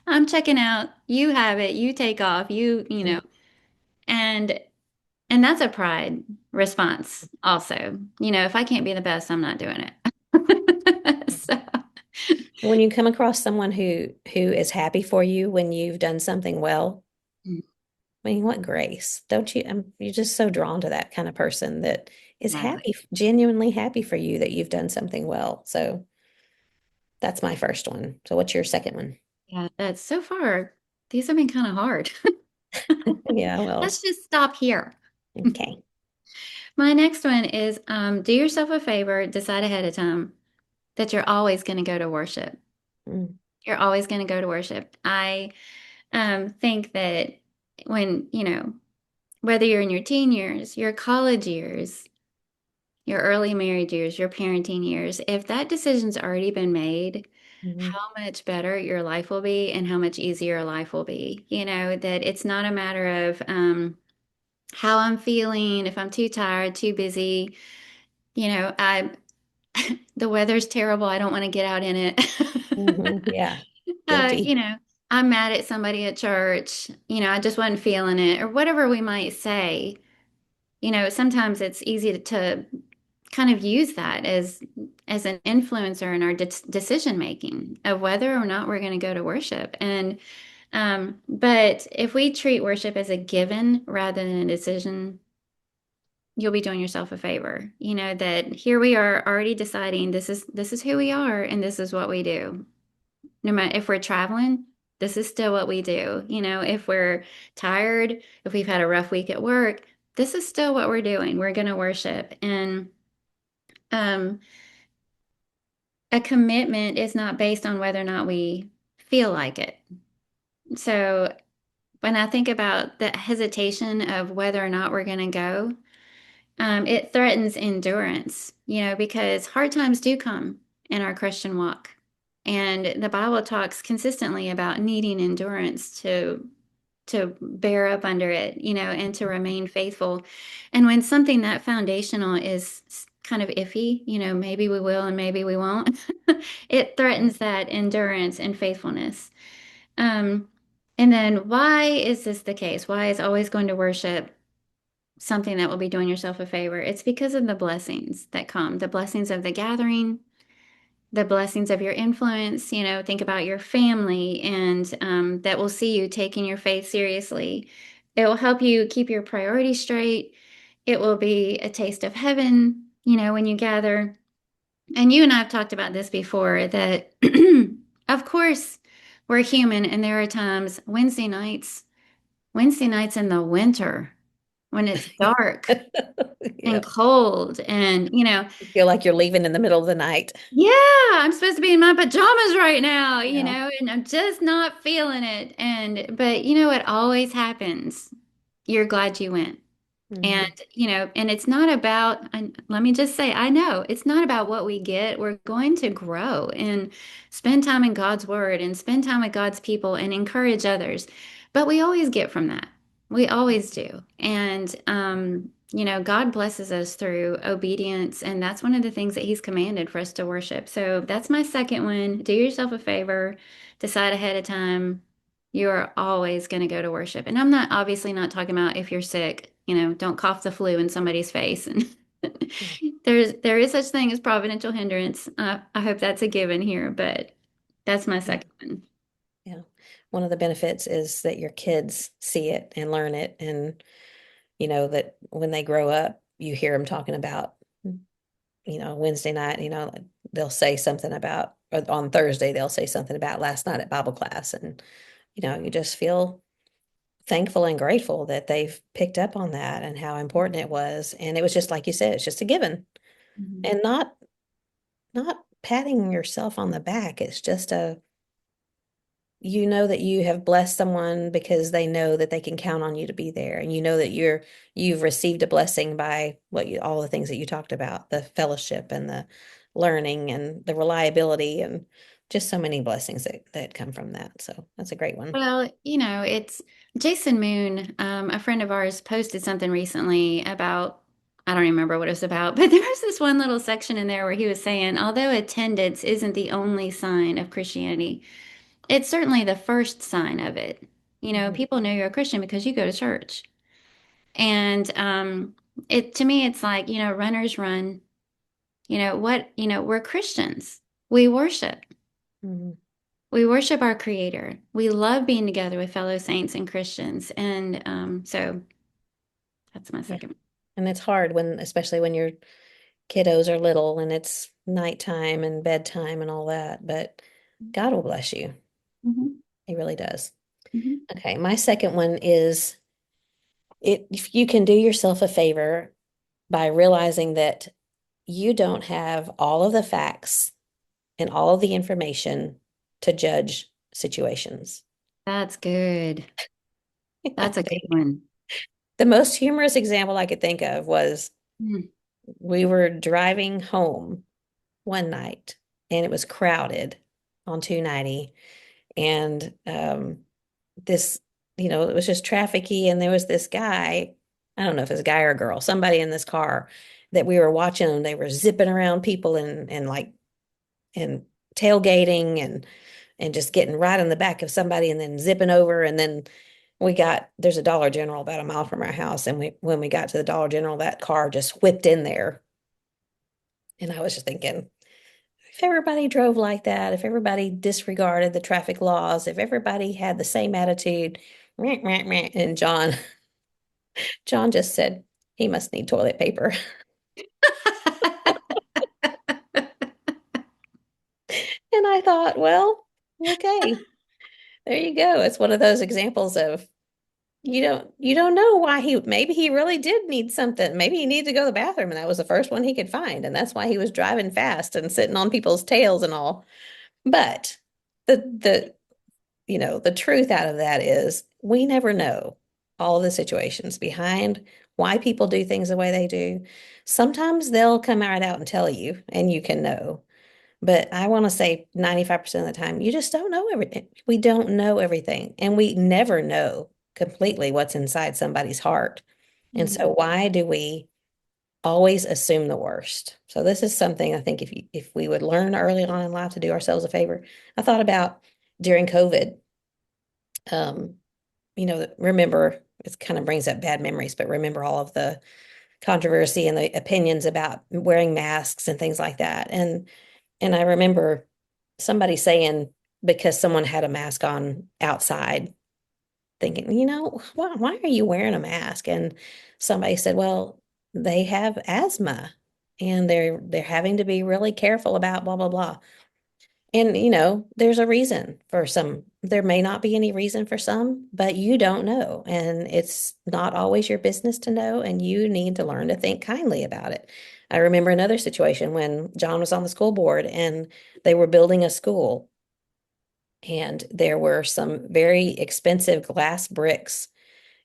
I'm checking out. You have it. You take off.
Yeah.
And and that's a pride response also. If I can't be the best, I'm not doing it. So,
When you come across someone who is happy for you when you've done something well, I mean, what grace, don't you? You're just so drawn to that kind of person that is
exactly.
happy, genuinely happy for you that you've done something well. So that's my first one. So what's your second one?
Yeah, that's so far, these have been kind of hard.
Yeah, well,
Let's just stop here.
okay.
My next one is do yourself a favor, decide ahead of time that you're always going to go to worship.
Mm,
You're always going to go to worship. I think that when, whether you're in your teen years, your college years, your early married years, your parenting years, if that decision's already been made,
mhm,
how much better your life will be and how much easier life will be. That it's not a matter of how I'm feeling, if I'm too tired, too busy. I the weather's terrible. I don't want to get out in it.
yeah,
uh,
guilty.
you know, I'm mad at somebody at church. I just wasn't feeling it, or whatever we might say. Sometimes it's easy to kind of use that as an influencer in our decision making of whether or not we're going to go to worship. And but if we treat worship as a given rather than a decision, you'll be doing yourself a favor. That here we are already deciding this is who we are and this is what we do. No matter if we're traveling, this is still what we do. If we're tired, if we've had a rough week at work, this is still what we're doing. We're going to worship. And um, a commitment is not based on whether or not we feel like it. So when I think about the hesitation of whether or not we're going to go, it threatens endurance, because hard times do come in our Christian walk. And the Bible talks consistently about needing endurance to bear up under it, and to remain faithful. And when something that foundational is kind of iffy, maybe we will and maybe we won't, it threatens that endurance and faithfulness. Um, and then why is this the case? Why is always going to worship something that will be doing yourself a favor? It's because of the blessings that come, the blessings of the gathering, the blessings of your influence. Think about your family and that will see you taking your faith seriously. It will help you keep your priorities straight it will be a taste of heaven, when you gather. And you and I have talked about this before that, of course, we're human, and there are times Wednesday nights in the winter when it's dark and
Yeah.
cold, and
You feel like you're leaving in the middle of the night.
yeah, I'm supposed to be in my pajamas right now,
Yeah.
and I'm just not feeling it. But you know what always happens? You're glad you went. And,
Hmm.
and it's not about, and let me just say, I know it's not about what we get. We're going to grow and spend time in God's word and spend time with God's people and encourage others. But we always get from that. We always do. And, God blesses us through obedience. And that's one of the things that He's commanded for us to worship. So that's my second one. Do yourself a favor, decide ahead of time. You're always going to go to worship. And I'm not obviously not talking about if you're sick, don't cough the flu in somebody's face. And
Yeah.
there is such thing as providential hindrance. I hope that's a given here, but that's my
Yeah.
second one.
Yeah. One of the benefits is that your kids see it and learn it. And, that when they grow up, you hear them talking about, Wednesday night, they'll say something about, or on Thursday, they'll say something about last night at Bible class. And, you just feel thankful and grateful that they've picked up on that and how important it was. And it was just like you said, it's just a given
Mhm.
and not patting yourself on the back. It's just you know that you have blessed someone because they know that they can count on you to be there. And you know that you've received a blessing by all the things that you talked about, the fellowship and the learning and the reliability and just so many blessings that come from that. So that's a great one.
Well, it's Jason Moon, a friend of ours, posted something recently about, I don't remember what it was about, but there was this one little section in there where he was saying, although attendance isn't the only sign of Christianity, it's certainly the first sign of it.
Mhm.
People know you're a Christian because you go to church. And it to me, it's like, runners run. We're Christians. We worship.
Mhm.
We worship our Creator. We love being together with fellow saints and Christians. And so that's my
Yeah.
second.
And it's hard especially when your kiddos are little and it's nighttime and bedtime and all that, but God will bless you.
Mhm,
He really does.
mhm.
Okay, my second one is if you can do yourself a favor by realizing that you don't have all of the facts and all of the information to judge situations.
That's good.
I
That's a good
think
one.
the most humorous example I could think of was
Mm.
we were driving home one night and it was crowded on 290 and this it was just trafficy and there was this guy, I don't know if it's a guy or a girl, somebody in this car that we were watching and they were zipping around people and like and tailgating and just getting right in the back of somebody and then zipping over and then there's a Dollar General about a mile from our house and when we got to the Dollar General that car just whipped in there and I was just thinking if everybody drove like that, if everybody disregarded the traffic laws, if everybody had the same attitude, meh, meh, meh, and John just said he must need toilet paper. And I thought, well, okay, there you go. It's one of those examples of you don't know why maybe he really did need something. Maybe he needed to go to the bathroom and that was the first one he could find. And that's why he was driving fast and sitting on people's tails and all. But the the truth out of that is we never know all the situations behind why people do things the way they do. Sometimes they'll come right out and tell you, and you can know. But I want to say 95% of the time, you just don't know everything. We don't know everything, and we never know completely what's inside somebody's heart. And
Mhm.
so, why do we always assume the worst? So, this is something I think if we would learn early on in life to do ourselves a favor. I thought about during COVID. Um, remember, it kind of brings up bad memories, but remember all of the controversy and the opinions about wearing masks and things like that. And I remember somebody saying because someone had a mask on outside, thinking, why are you wearing a mask? And somebody said, well, they have asthma and they're having to be really careful about blah blah blah. And there's a reason for some. There may not be any reason for some, but you don't know. And it's not always your business to know, and you need to learn to think kindly about it. I remember another situation when John was on the school board and they were building a school, and there were some very expensive glass bricks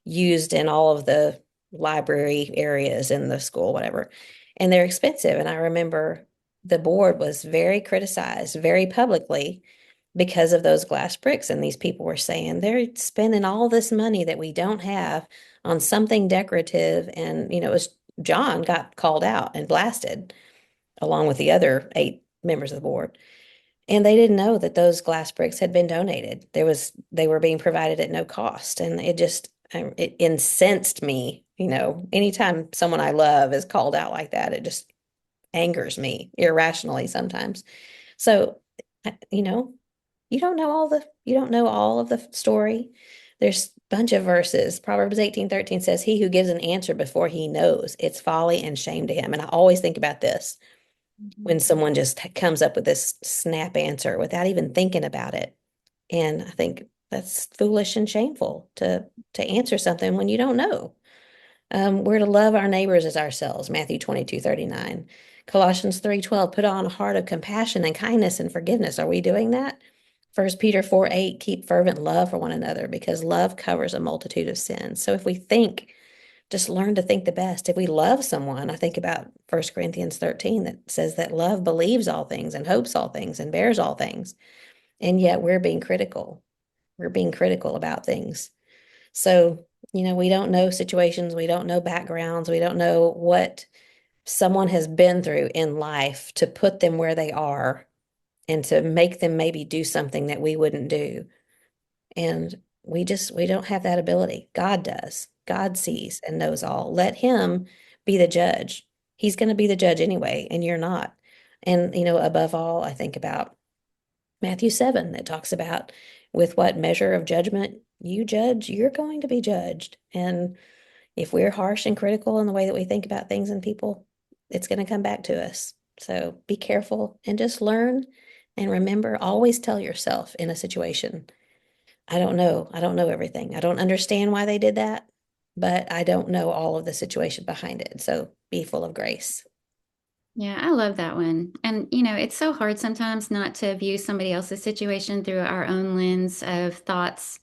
used in all of the library areas in the school, whatever. And they're expensive. And I remember the board was very criticized very publicly because of those glass bricks. And these people were saying they're spending all this money that we don't have on something decorative. And, it was John got called out and blasted along with the other 8 members of the board. And they didn't know that those glass bricks had been donated. They were being provided at no cost. And it incensed me. Anytime someone I love is called out like that, it just angers me irrationally sometimes. So, you know, you don't know all of the story. There's a bunch of verses. Proverbs 18:13 says, "He who gives an answer before he knows, it's folly and shame to him." And I always think about this when
Mhm.
someone just comes up with this snap answer without even thinking about it. And I think that's foolish and shameful to answer something when you don't know. We're to love our neighbors as ourselves, Matthew 22:39. Colossians 3:12, put on a heart of compassion and kindness and forgiveness. Are we doing that? 1 Peter 4:8, keep fervent love for one another because love covers a multitude of sins. So if we think, just learn to think the best. If we love someone, I think about 1 Corinthians 13 that says that love believes all things and hopes all things and bears all things. And yet we're being critical. We're being critical about things. So, we don't know situations, we don't know backgrounds, we don't know what someone has been through in life to put them where they are and to make them maybe do something that we wouldn't do. And we don't have that ability. God does. God sees and knows all. Let him be the judge. He's going to be the judge anyway, and you're not. And, above all, I think about Matthew 7 that talks about with what measure of judgment you judge, you're going to be judged. And if we're harsh and critical in the way that we think about things and people, it's going to come back to us. So be careful and just learn and remember, always tell yourself in a situation, I don't know. I don't know everything. I don't understand why they did that, but I don't know all of the situation behind it. So be full of grace.
Yeah, I love that one. And, it's so hard sometimes not to view somebody else's situation through our own lens of thoughts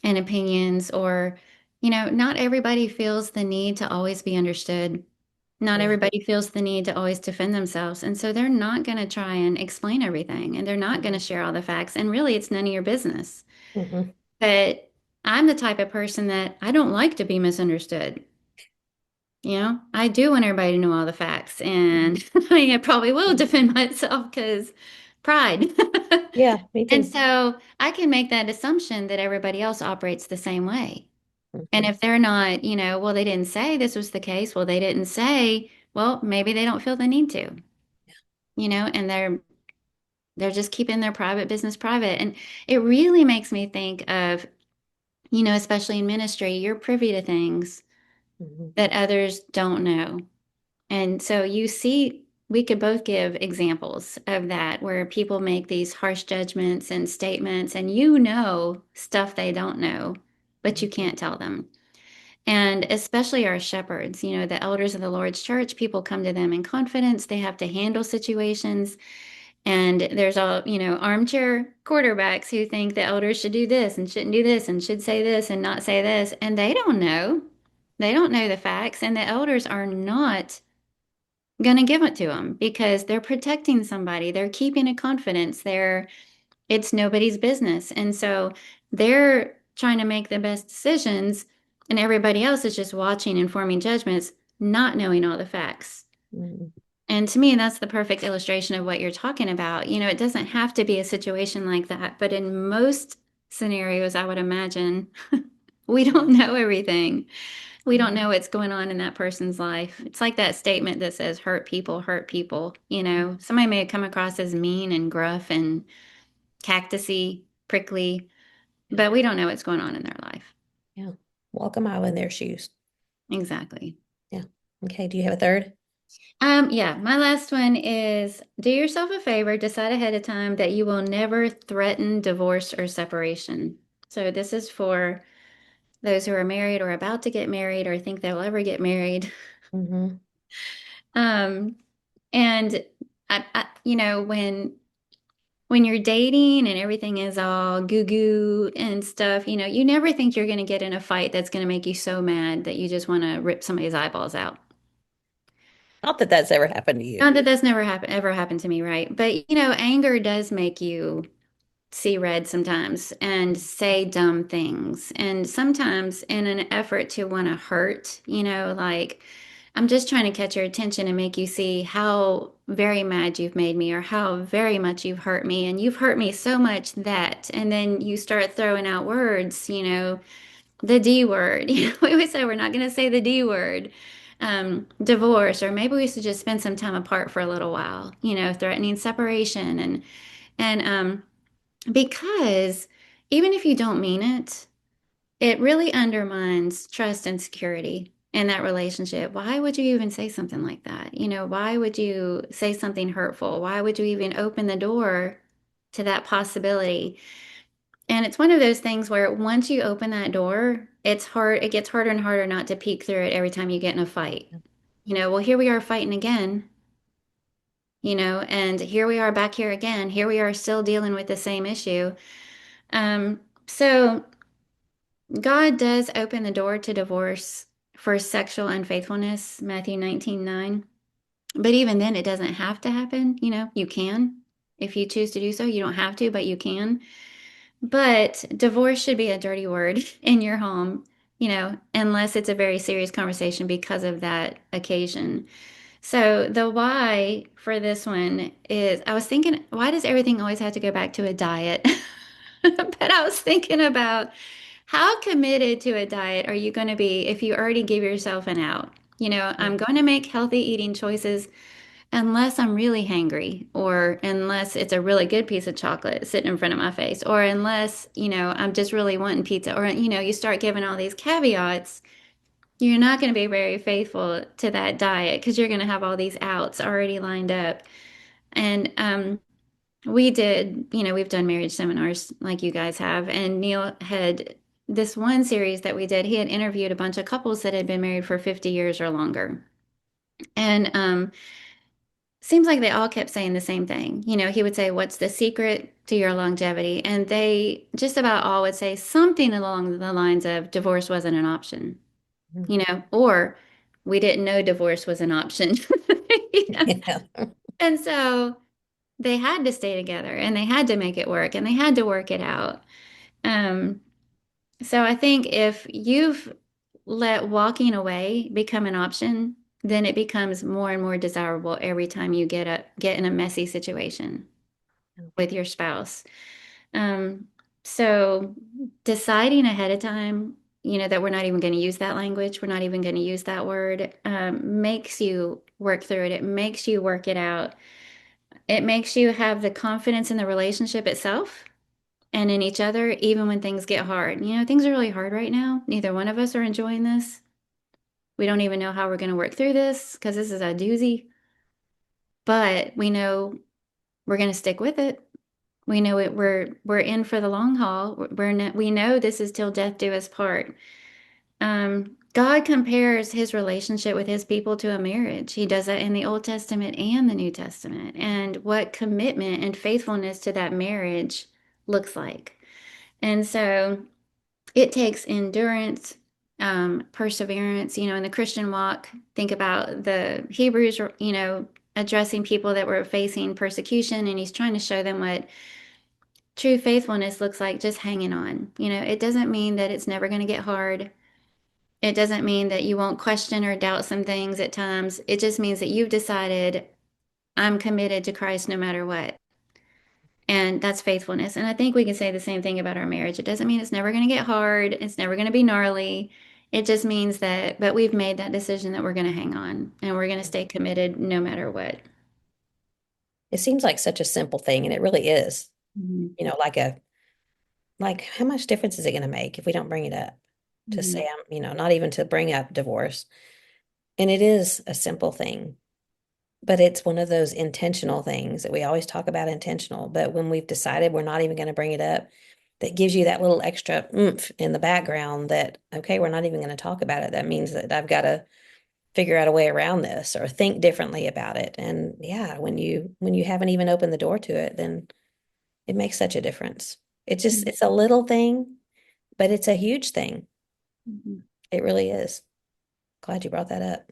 and opinions, or, not everybody feels the need to always be understood. Not
Yeah.
everybody feels the need to always defend themselves. And so they're not going to try and explain everything and they're not going to share all the facts. And really, it's none of your business.
Mm-hmm.
But I'm the type of person that I don't like to be misunderstood. I do want everybody to know all the facts, and I probably will defend myself because pride.
Yeah, me
And
too.
so I can make that assumption that everybody else operates the same way. And
Mm-hmm.
if they're not, well, they didn't say this was the case. Well, they didn't say, well, maybe they don't feel the need to, and they're just keeping their private business private. And it really makes me think of, especially in ministry, you're privy to things
Mm-hmm.
that others don't know. And so you see, we could both give examples of that where people make these harsh judgments and statements, and stuff they don't know, but you
Mm-hmm.
can't tell them. And especially our shepherds, the elders of the Lord's church, people come to them in confidence. They have to handle situations. And there's all, armchair quarterbacks who think the elders should do this and shouldn't do this and should say this and not say this. And they don't know. They don't know the facts. And the elders are not going to give it to them because they're protecting somebody. They're keeping a confidence. It's nobody's business. And so they're trying to make the best decisions, and everybody else is just watching and forming judgments, not knowing all the facts.
Mm-hmm.
And to me, that's the perfect illustration of what you're talking about. It doesn't have to be a situation like that, but in most scenarios, I would imagine we
Yeah.
don't know everything. We don't
Mm-hmm.
know what's going on in that person's life. It's like that statement that says, hurt people, hurt people. Somebody may come across as mean and gruff and cactusy, prickly,
Yeah.
but we don't know what's going on in their life.
Yeah. Walk a mile in their shoes.
Exactly.
Yeah. Okay, do you have a third?
Yeah, my last one is do yourself a favor, decide ahead of time that you will never threaten divorce or separation. So this is for those who are married or about to get married or think they'll ever get married.
Hmm.
Um, and when you're dating and everything is all goo goo and stuff, you never think you're going to get in a fight that's going to make you so mad that you just want to rip somebody's eyeballs out.
Not that that's ever happened to you.
Not that that's never happen ever happened to me, right? But anger does make you see red sometimes and say dumb things. And sometimes in an effort to want to hurt, like I'm just trying to catch your attention and make you see how very mad you've made me or how very much you've hurt me. And you've hurt me so much that, and then you start throwing out words, the D word. We always say we're not going to say the D word. Divorce, or maybe we should just spend some time apart for a little while, threatening separation and because even if you don't mean it, it really undermines trust and security in that relationship. Why would you even say something like that? Why would you say something hurtful? Why would you even open the door to that possibility? And it's one of those things where once you open that door, it's hard, it gets harder and harder not to peek through it every time you get in a fight. Well, here we are fighting again, and here we are back here again. Here we are still dealing with the same issue. So God does open the door to divorce for sexual unfaithfulness, Matthew 19:9. But even then, it doesn't have to happen. You can if you choose to do so. You don't have to, but you can. But divorce should be a dirty word in your home, unless it's a very serious conversation because of that occasion. So the why for this one is I was thinking, why does everything always have to go back to a diet? But I was thinking about how committed to a diet are you going to be if you already give yourself an out? I'm going to make healthy eating choices unless I'm really hangry, or unless it's a really good piece of chocolate sitting in front of my face, or unless, I'm just really wanting pizza, or, you start giving all these caveats, you're not going to be very faithful to that diet because you're going to have all these outs already lined up. And we've done marriage seminars like you guys have, and Neil had this one series that we did. He had interviewed a bunch of couples that had been married for 50 years or longer. And seems like they all kept saying the same thing. He would say, "What's the secret to your longevity?" And they just about all would say something along the lines of divorce wasn't an option, or we didn't know divorce was an option. You know?
Yeah.
And so they had to stay together and they had to make it work and they had to work it out. Um, so I think if you've let walking away become an option, then it becomes more and more desirable every time you get in a messy situation with your spouse. Um, so deciding ahead of time, that we're not even going to use that language, we're not even going to use that word, makes you work through it. It makes you work it out. It makes you have the confidence in the relationship itself and in each other, even when things get hard. Things are really hard right now. Neither one of us are enjoying this. We don't even know how we're going to work through this because this is a doozy, but we know we're going to stick with it. We know it. We're in for the long haul. We know this is till death do us part. God compares his relationship with his people to a marriage. He does that in the Old Testament and the New Testament, and what commitment and faithfulness to that marriage looks like. And so it takes endurance, perseverance, in the Christian walk. Think about the Hebrews, addressing people that were facing persecution, and he's trying to show them what true faithfulness looks like, just hanging on. It doesn't mean that it's never going to get hard. It doesn't mean that you won't question or doubt some things at times. It just means that you've decided, I'm committed to Christ no matter what. And that's faithfulness. And I think we can say the same thing about our marriage. It doesn't mean it's never going to get hard, it's never going to be gnarly. It just means that, but we've made that decision that we're going to hang on and we're going to stay committed no matter what.
It seems like such a simple thing, and it really is.
Mhm.
Like how much difference is it going to make if we don't bring it up? To
Mhm.
say, not even to bring up divorce. And it is a simple thing, but it's one of those intentional things that we always talk about intentional. But when we've decided we're not even going to bring it up, that gives you that little extra oomph in the background that, okay, we're not even going to talk about it. That means that I've got to figure out a way around this or think differently about it. And yeah, when you haven't even opened the door to it, then it makes such a difference. It's a little thing, but it's a huge thing.
Mhm.
It really is. Glad you brought that up.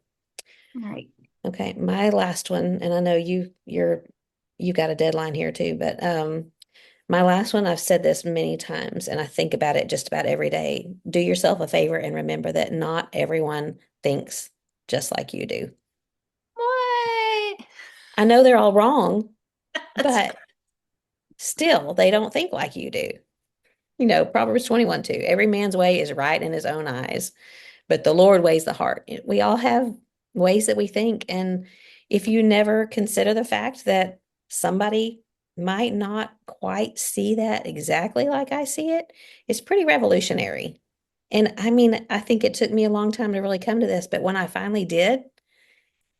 All right.
Okay, my last one, and I know you got a deadline here too, but my last one, I've said this many times and I think about it just about every day. Do yourself a favor and remember that not everyone thinks just like you do.
What?
I know they're all wrong,
That's
but still they don't think like you do. Proverbs 21:2, every man's way is right in his own eyes, but the Lord weighs the heart. We all have ways that we think. And if you never consider the fact that somebody might not quite see that exactly like I see it, it's pretty revolutionary. And I mean, I think it took me a long time to really come to this, but when I finally did,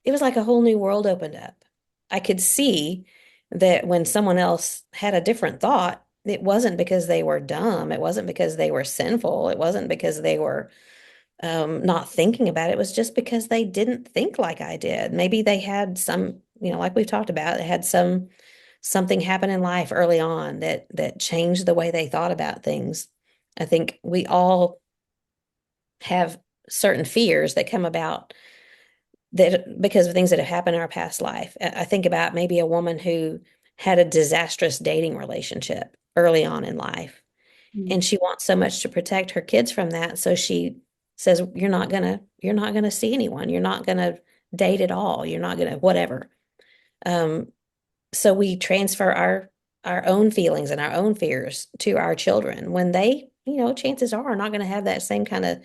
it was like a whole new world opened up. I could see that when someone else had a different thought, it wasn't because they were dumb. It wasn't because they were sinful. It wasn't because they were not thinking about it. It was just because they didn't think like I did. Maybe they had some, like we've talked about, they had something happen in life early on that changed the way they thought about things. I think we all have certain fears that come about that because of things that have happened in our past life. I think about maybe a woman who had a disastrous dating relationship early on in life,
Mhm.
and she wants so much to protect her kids from that. So she says, you're not gonna see anyone. You're not gonna date at all. You're not gonna whatever. Um, so we transfer our own feelings and our own fears to our children when they, chances are not going to have that same kind of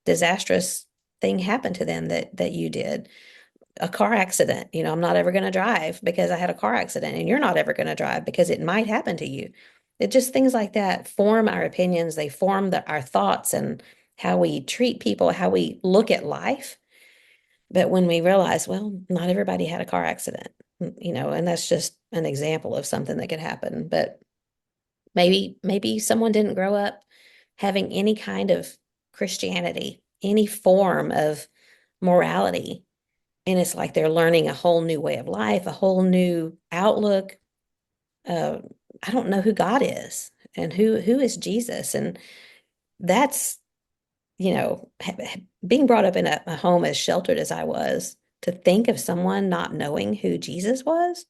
disastrous thing happen to them that you did. A car accident, I'm not ever going to drive because I had a car accident, and you're not ever going to drive because it might happen to you. It just things like that form our opinions, they form our thoughts and how we treat people, how we look at life. But when we realize, well, not everybody had a car accident, and that's just an example of something that could happen. But maybe someone didn't grow up having any kind of Christianity, any form of morality. And it's like they're learning a whole new way of life, a whole new outlook. Uh, I don't know who God is and who is Jesus. And that's, being brought up in a home as sheltered as I was, to think of someone not knowing who Jesus was,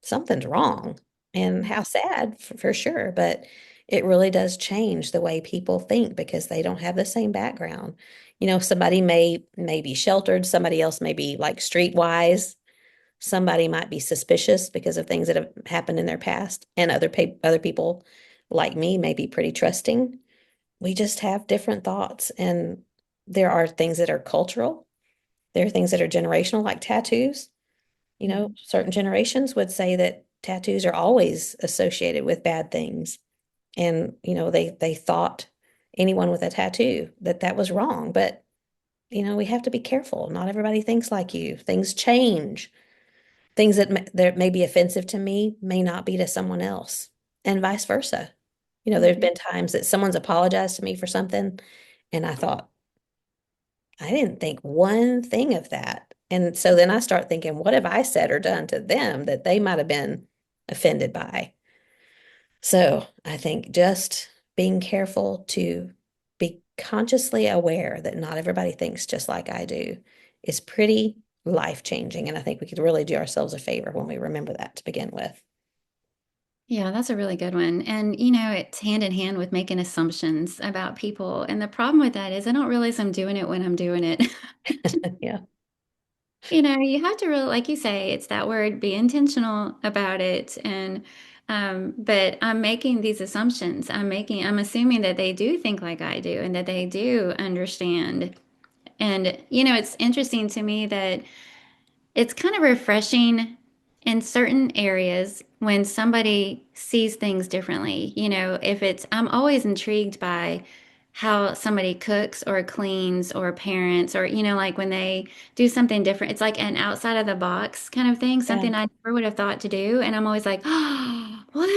something's wrong. And how sad for sure. But it really does change the way people think because they don't have the same background. Somebody may be sheltered, somebody else may be like streetwise. Somebody might be suspicious because of things that have happened in their past, and other people like me may be pretty trusting. We just have different thoughts, and there are things that are cultural. There are things that are generational, like tattoos.
Mhm.
Certain generations would say that tattoos are always associated with bad things, and they thought anyone with a tattoo that was wrong. But we have to be careful. Not everybody thinks like you. Things change. Things that may be offensive to me may not be to someone else, and vice versa. There's
Mhm.
been times that someone's apologized to me for something, and I thought, I didn't think one thing of that. And so then I start thinking, what have I said or done to them that they might have been offended by? So I think just being careful to be consciously aware that not everybody thinks just like I do is pretty life-changing. And I think we could really do ourselves a favor when we remember that to begin with.
Yeah, that's a really good one. And, it's hand in hand with making assumptions about people. And the problem with that is I don't realize I'm doing it when I'm doing it.
Yeah.
You have to really, like you say, it's that word, be intentional about it. But I'm making these assumptions. I'm assuming that they do think like I do and that they do understand. And, it's interesting to me that it's kind of refreshing in certain areas when somebody sees things differently. If it's, I'm always intrigued by how somebody cooks or cleans or parents or, like when they do something different. It's like an outside of the box kind of thing,
Yeah.
something I never would have thought to do. And I'm always like, oh, what?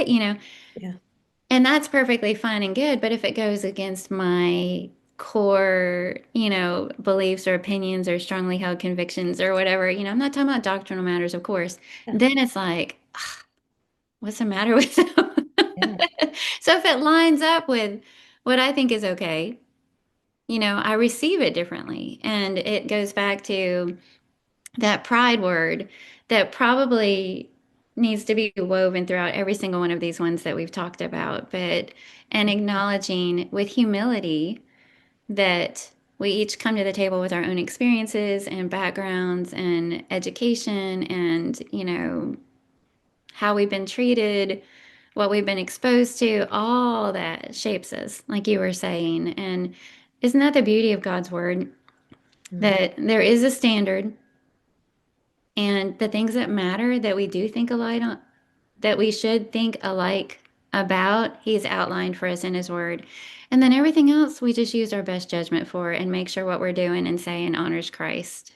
Yeah.
And that's perfectly fine and good. But if it goes against my core, beliefs or opinions or strongly held convictions or whatever, I'm not talking about doctrinal matters, of course,
Yeah.
then it's like, what's the matter with them?
Yeah.
So if it lines up with what I think is okay, I receive it differently. And it goes back to that pride word that probably needs to be woven throughout every single one of these ones that we've talked about, and acknowledging with humility that we each come to the table with our own experiences and backgrounds and education and, how we've been treated, what we've been exposed to, all that shapes us, like you were saying. And isn't that the beauty of God's word?
Mm.
That there is a standard, and the things that matter that we do think alike on, that we should think alike about, He's outlined for us in His word. And then everything else, we just use our best judgment for and make sure what we're doing and saying honors Christ.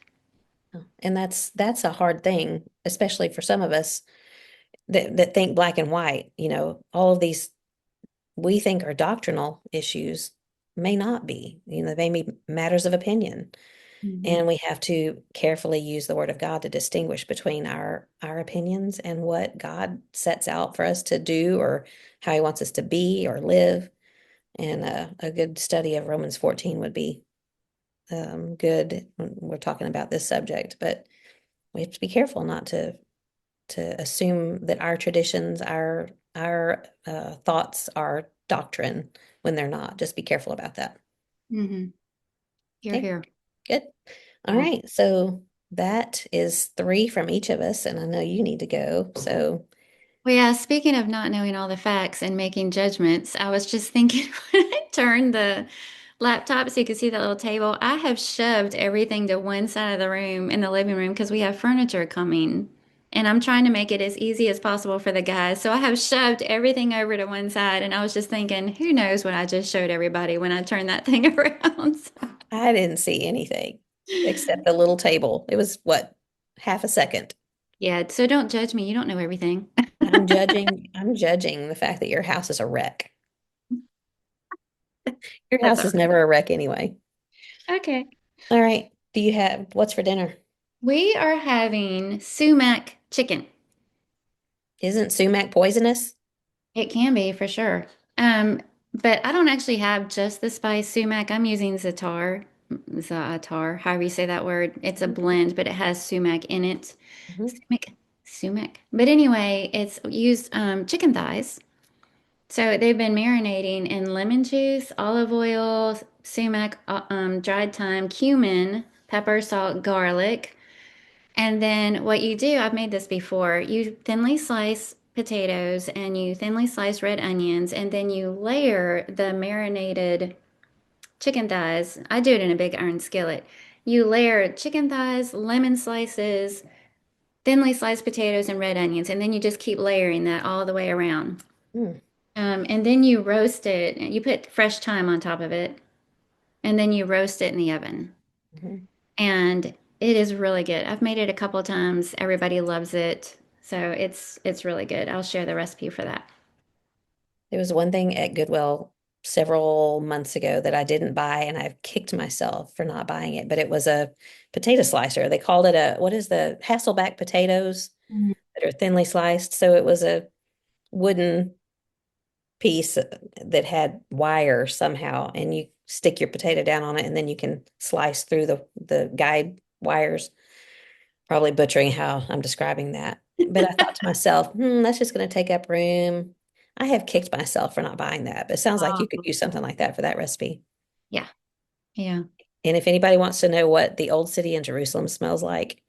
And that's a hard thing, especially for some of us that think black and white. All of these we think are doctrinal issues may not be. They may be matters of opinion.
Mhm.
And we have to carefully use the word of God to distinguish between our opinions and what God sets out for us to do or how he wants us to be or live. And a good study of Romans 14 would be good when we're talking about this subject. But we have to be careful not to assume that our traditions, our thoughts are doctrine when they're not. Just be careful about that.
Mhm. Here,
Okay,
here.
good. All
Yeah.
right, so that is three from each of us, and I know you need to go. So
Well, yeah, speaking of not knowing all the facts and making judgments, I was just thinking when I turned the laptop so you could see that little table, I have shoved everything to one side of the room in the living room because we have furniture coming. And I'm trying to make it as easy as possible for the guys. So I have shoved everything over to one side. And I was just thinking, who knows what I just showed everybody when I turned that thing around.
I didn't see anything except the little table. It was what, half a second.
Yeah, so don't judge me. You don't know everything.
I'm judging the fact that your house is a wreck. Your
That's
house
all
is never a wreck anyway.
right. Okay.
All right. Do you have what's for dinner?
We are having sumac chicken.
Isn't sumac poisonous?
It can be for sure. But I don't actually have just the spice sumac. I'm using za'atar, however you say that word. It's a blend, but it has sumac in it.
Mhm.
Sumac. But anyway, it's used chicken thighs. So they've been marinating in lemon juice, olive oil, sumac, dried thyme, cumin, pepper, salt, garlic. And then what you do, I've made this before, you thinly slice potatoes and you thinly slice red onions, and then you layer the marinated chicken thighs. I do it in a big iron skillet. You layer chicken thighs, lemon slices, thinly sliced potatoes, and red onions, and then you just keep layering that all the way around.
Mm,
And then you roast it. You put fresh thyme on top of it, and then you roast it in the oven.
mhm.
And it is really good. I've made it a couple of times. Everybody loves it. So it's really good. I'll share the recipe for that.
There was one thing at Goodwill several months ago that I didn't buy, and I've kicked myself for not buying it, but it was a potato slicer. They called it what is the Hasselback potatoes
Mhm.
that are thinly sliced. So it was a wooden piece that had wire somehow, and you stick your potato down on it, and then you can slice through the guide wires. Probably butchering how I'm describing that. But I thought to myself, that's just going to take up room. I have kicked myself for not buying that, but it sounds like you could
Oh,
use something like that for that recipe.
yeah. Yeah.
And if anybody wants to know what the old city in Jerusalem smells like,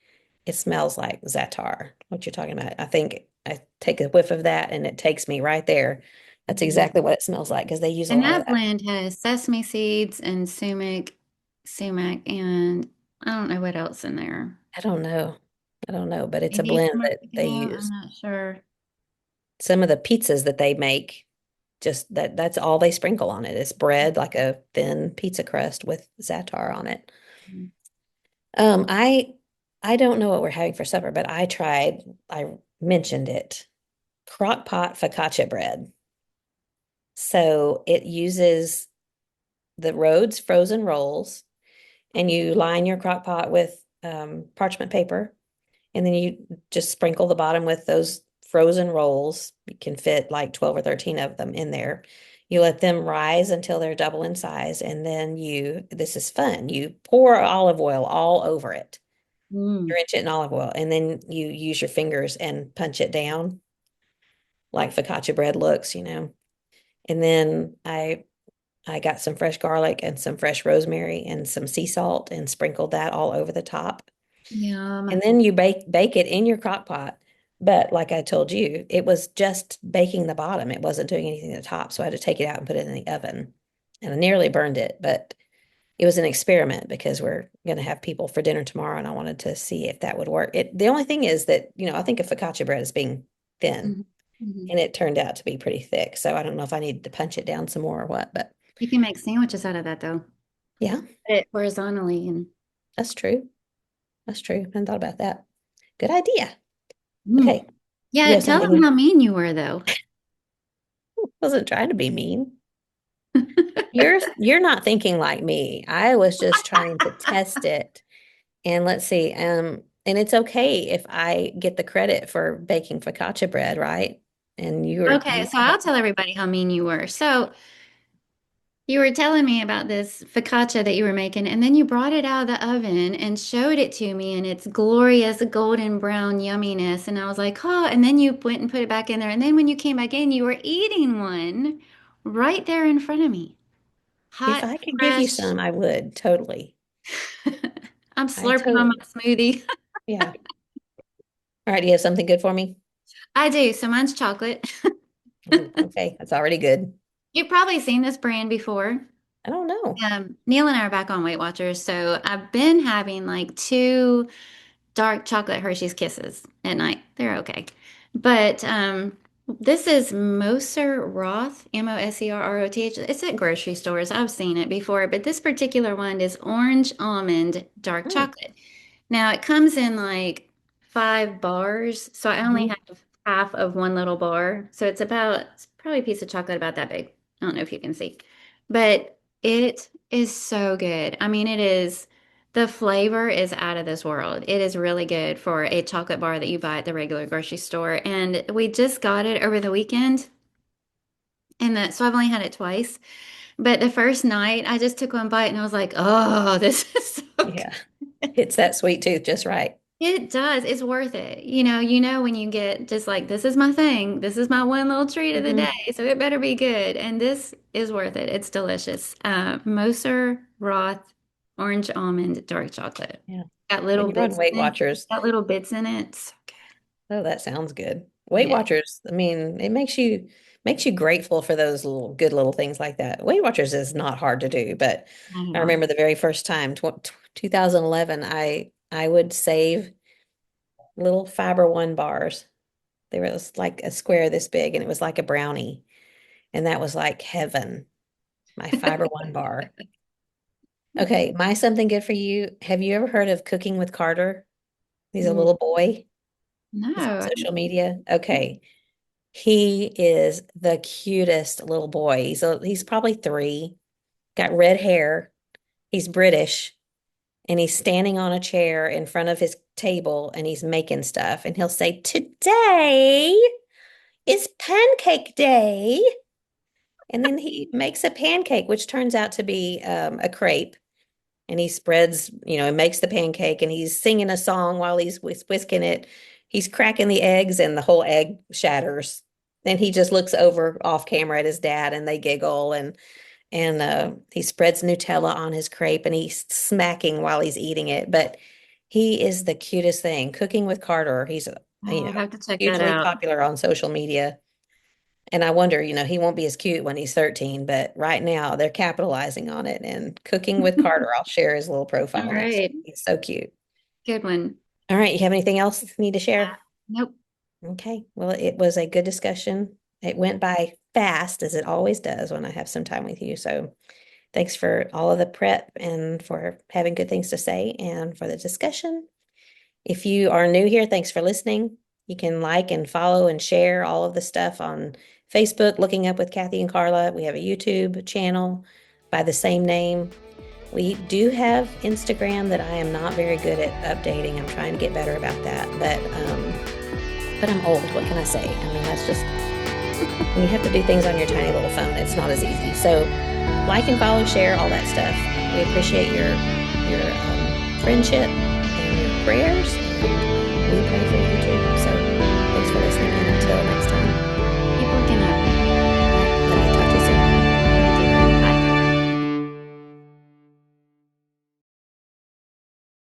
it smells like za'atar, what you're talking about. I think I take a whiff of that and it takes me right there. That's
Mhm.
exactly what it smells like because they use a
And
lot of
that
that.
blend has sesame seeds and sumac, and I don't know what else in there.
I don't know. I don't know, but it's a
Maybe
blend
some
that they
oregano. I'm
use.
not sure.
Some of the pizzas that they make. just that's all they sprinkle on it. It's bread, like a thin pizza crust with za'atar on it.
Mhm.
Um, I I don't know what we're having for supper, but I mentioned it. Crock pot focaccia bread. So it uses the Rhodes frozen rolls, and you line your crock pot with parchment paper, and then you just sprinkle the bottom with those frozen rolls. You can fit like 12 or 13 of them in there. You let them rise until they're double in size, and then this is fun, you pour olive oil all over it,
Mm.
drench it in olive oil, and then you use your fingers and punch it down like focaccia bread looks. And then I got some fresh garlic and some fresh rosemary and some sea salt and sprinkled that all over the top.
Yum.
And then you bake it in your crock pot. But like I told you, it was just baking the bottom. It wasn't doing anything at the top. So I had to take it out and put it in the oven. And I nearly burned it, but it was an experiment because we're going to have people for dinner tomorrow, and I wanted to see if that would work. The only thing is that, I think of focaccia bread as being thin,
Mhm. Mhm.
and it turned out to be pretty thick. So I don't know if I needed to punch it down some more or what, but
You can make sandwiches out of that though.
yeah,
Put it horizontally and
that's true. That's true. I hadn't thought about that. Good idea. Okay.
mm.
You
Yeah,
have
tell
something
them how mean you were though.
wasn't trying to be mean. You're not thinking like me. I was just trying to test it. And let's see. And it's okay if I get the credit for baking focaccia bread, right? And
Okay,
you
so I'll tell everybody how mean you were. So you were telling me about this focaccia that you were making, and then you brought it out of the oven and showed it to me and its glorious golden brown yumminess. And I was like, oh, and then you went and put it back in there. And then when you came back in, you were eating one right there in front of me.
if
Hot,
I could give you
fresh.
some, I would totally.
I'm
I
slurping on
totally.
my smoothie.
Yeah. All right, do you have something good for me?
I do. So mine's chocolate.
Ooh, okay, that's already good.
You've probably seen this brand before.
I don't know.
Neil and I are back on Weight Watchers, so I've been having like two dark chocolate Hershey's Kisses at night. They're okay. But this is Moser Roth, Moserroth. It's at grocery stores. I've seen it before, but this particular one is orange almond dark
Hmm.
chocolate. Now it comes in like 5 bars, so I only
Mhm.
have half of one little bar. So it's probably a piece of chocolate about that big. I don't know if you can see, but it is so good. I mean, the flavor is out of this world. It is really good for a chocolate bar that you buy at the regular grocery store. And we just got it over the weekend. So I've only had it twice. But the first night I just took one bite and I was like, oh, this is so good.
Yeah. Hits that sweet tooth just right.
It does. It's worth it. You know when you get just like this is my thing. This is my one little treat of the day.
Hmm.
So it better be good. And this is worth it. It's delicious. Moser Roth orange almond dark chocolate.
Yeah.
Got
When
little
you're on
bits
Weight
in it.
Watchers,
Got little bits in it. So good.
oh, that sounds good. Weight
Yeah,
Watchers, I mean, it makes you grateful for those little good little things like that. Weight Watchers is not hard to do, but
I don't
I
know.
remember the very first time, 2011, I would save little Fiber One bars. They were like a square this big, and it was like a brownie, and that was like heaven. My Fiber One bar. Okay, my something good for you. Have you ever heard of Cooking with Carter? He's a
Mm,
little boy. He's on
no.
social media. Okay. He is the cutest little boy. He's probably 3, got red hair. He's British, and he's standing on a chair in front of his table, and he's making stuff. And he'll say, "Today is pancake day." And then he makes a pancake, which turns out to be a crepe. And he spreads, and makes the pancake, and he's singing a song while he's whisking it. He's cracking the eggs, and the whole egg shatters. Then he just looks over off camera at his dad, and they giggle, and he spreads Nutella on his crepe, and he's smacking while he's eating it. But he is the cutest thing. Cooking with Carter. He's
I'll have to check that
hugely
out.
popular on social media. And I wonder, he won't be as cute when he's 13, but right now they're capitalizing on it. And Cooking with Carter, I'll share his little
All
profile next.
right.
He's so cute.
Good one.
All right, you have anything else you need to share?
Nope.
Okay. Well, it was a good discussion. It went by fast as it always does when I have some time with you. So thanks for all of the prep and for having good things to say and for the discussion. If you are new here, thanks for listening. You can like and follow and share all of the stuff on Facebook, Looking Up with Kathy and Carla. We have a YouTube channel by the same name. We do have Instagram that I am not very good at updating. I'm trying to get better about that, but I'm old. What can I say? I mean, that's just when you have to do things on your tiny little phone, it's not as easy. So, like and follow, share all that stuff. We appreciate your friendship and your prayers, and we pray for you.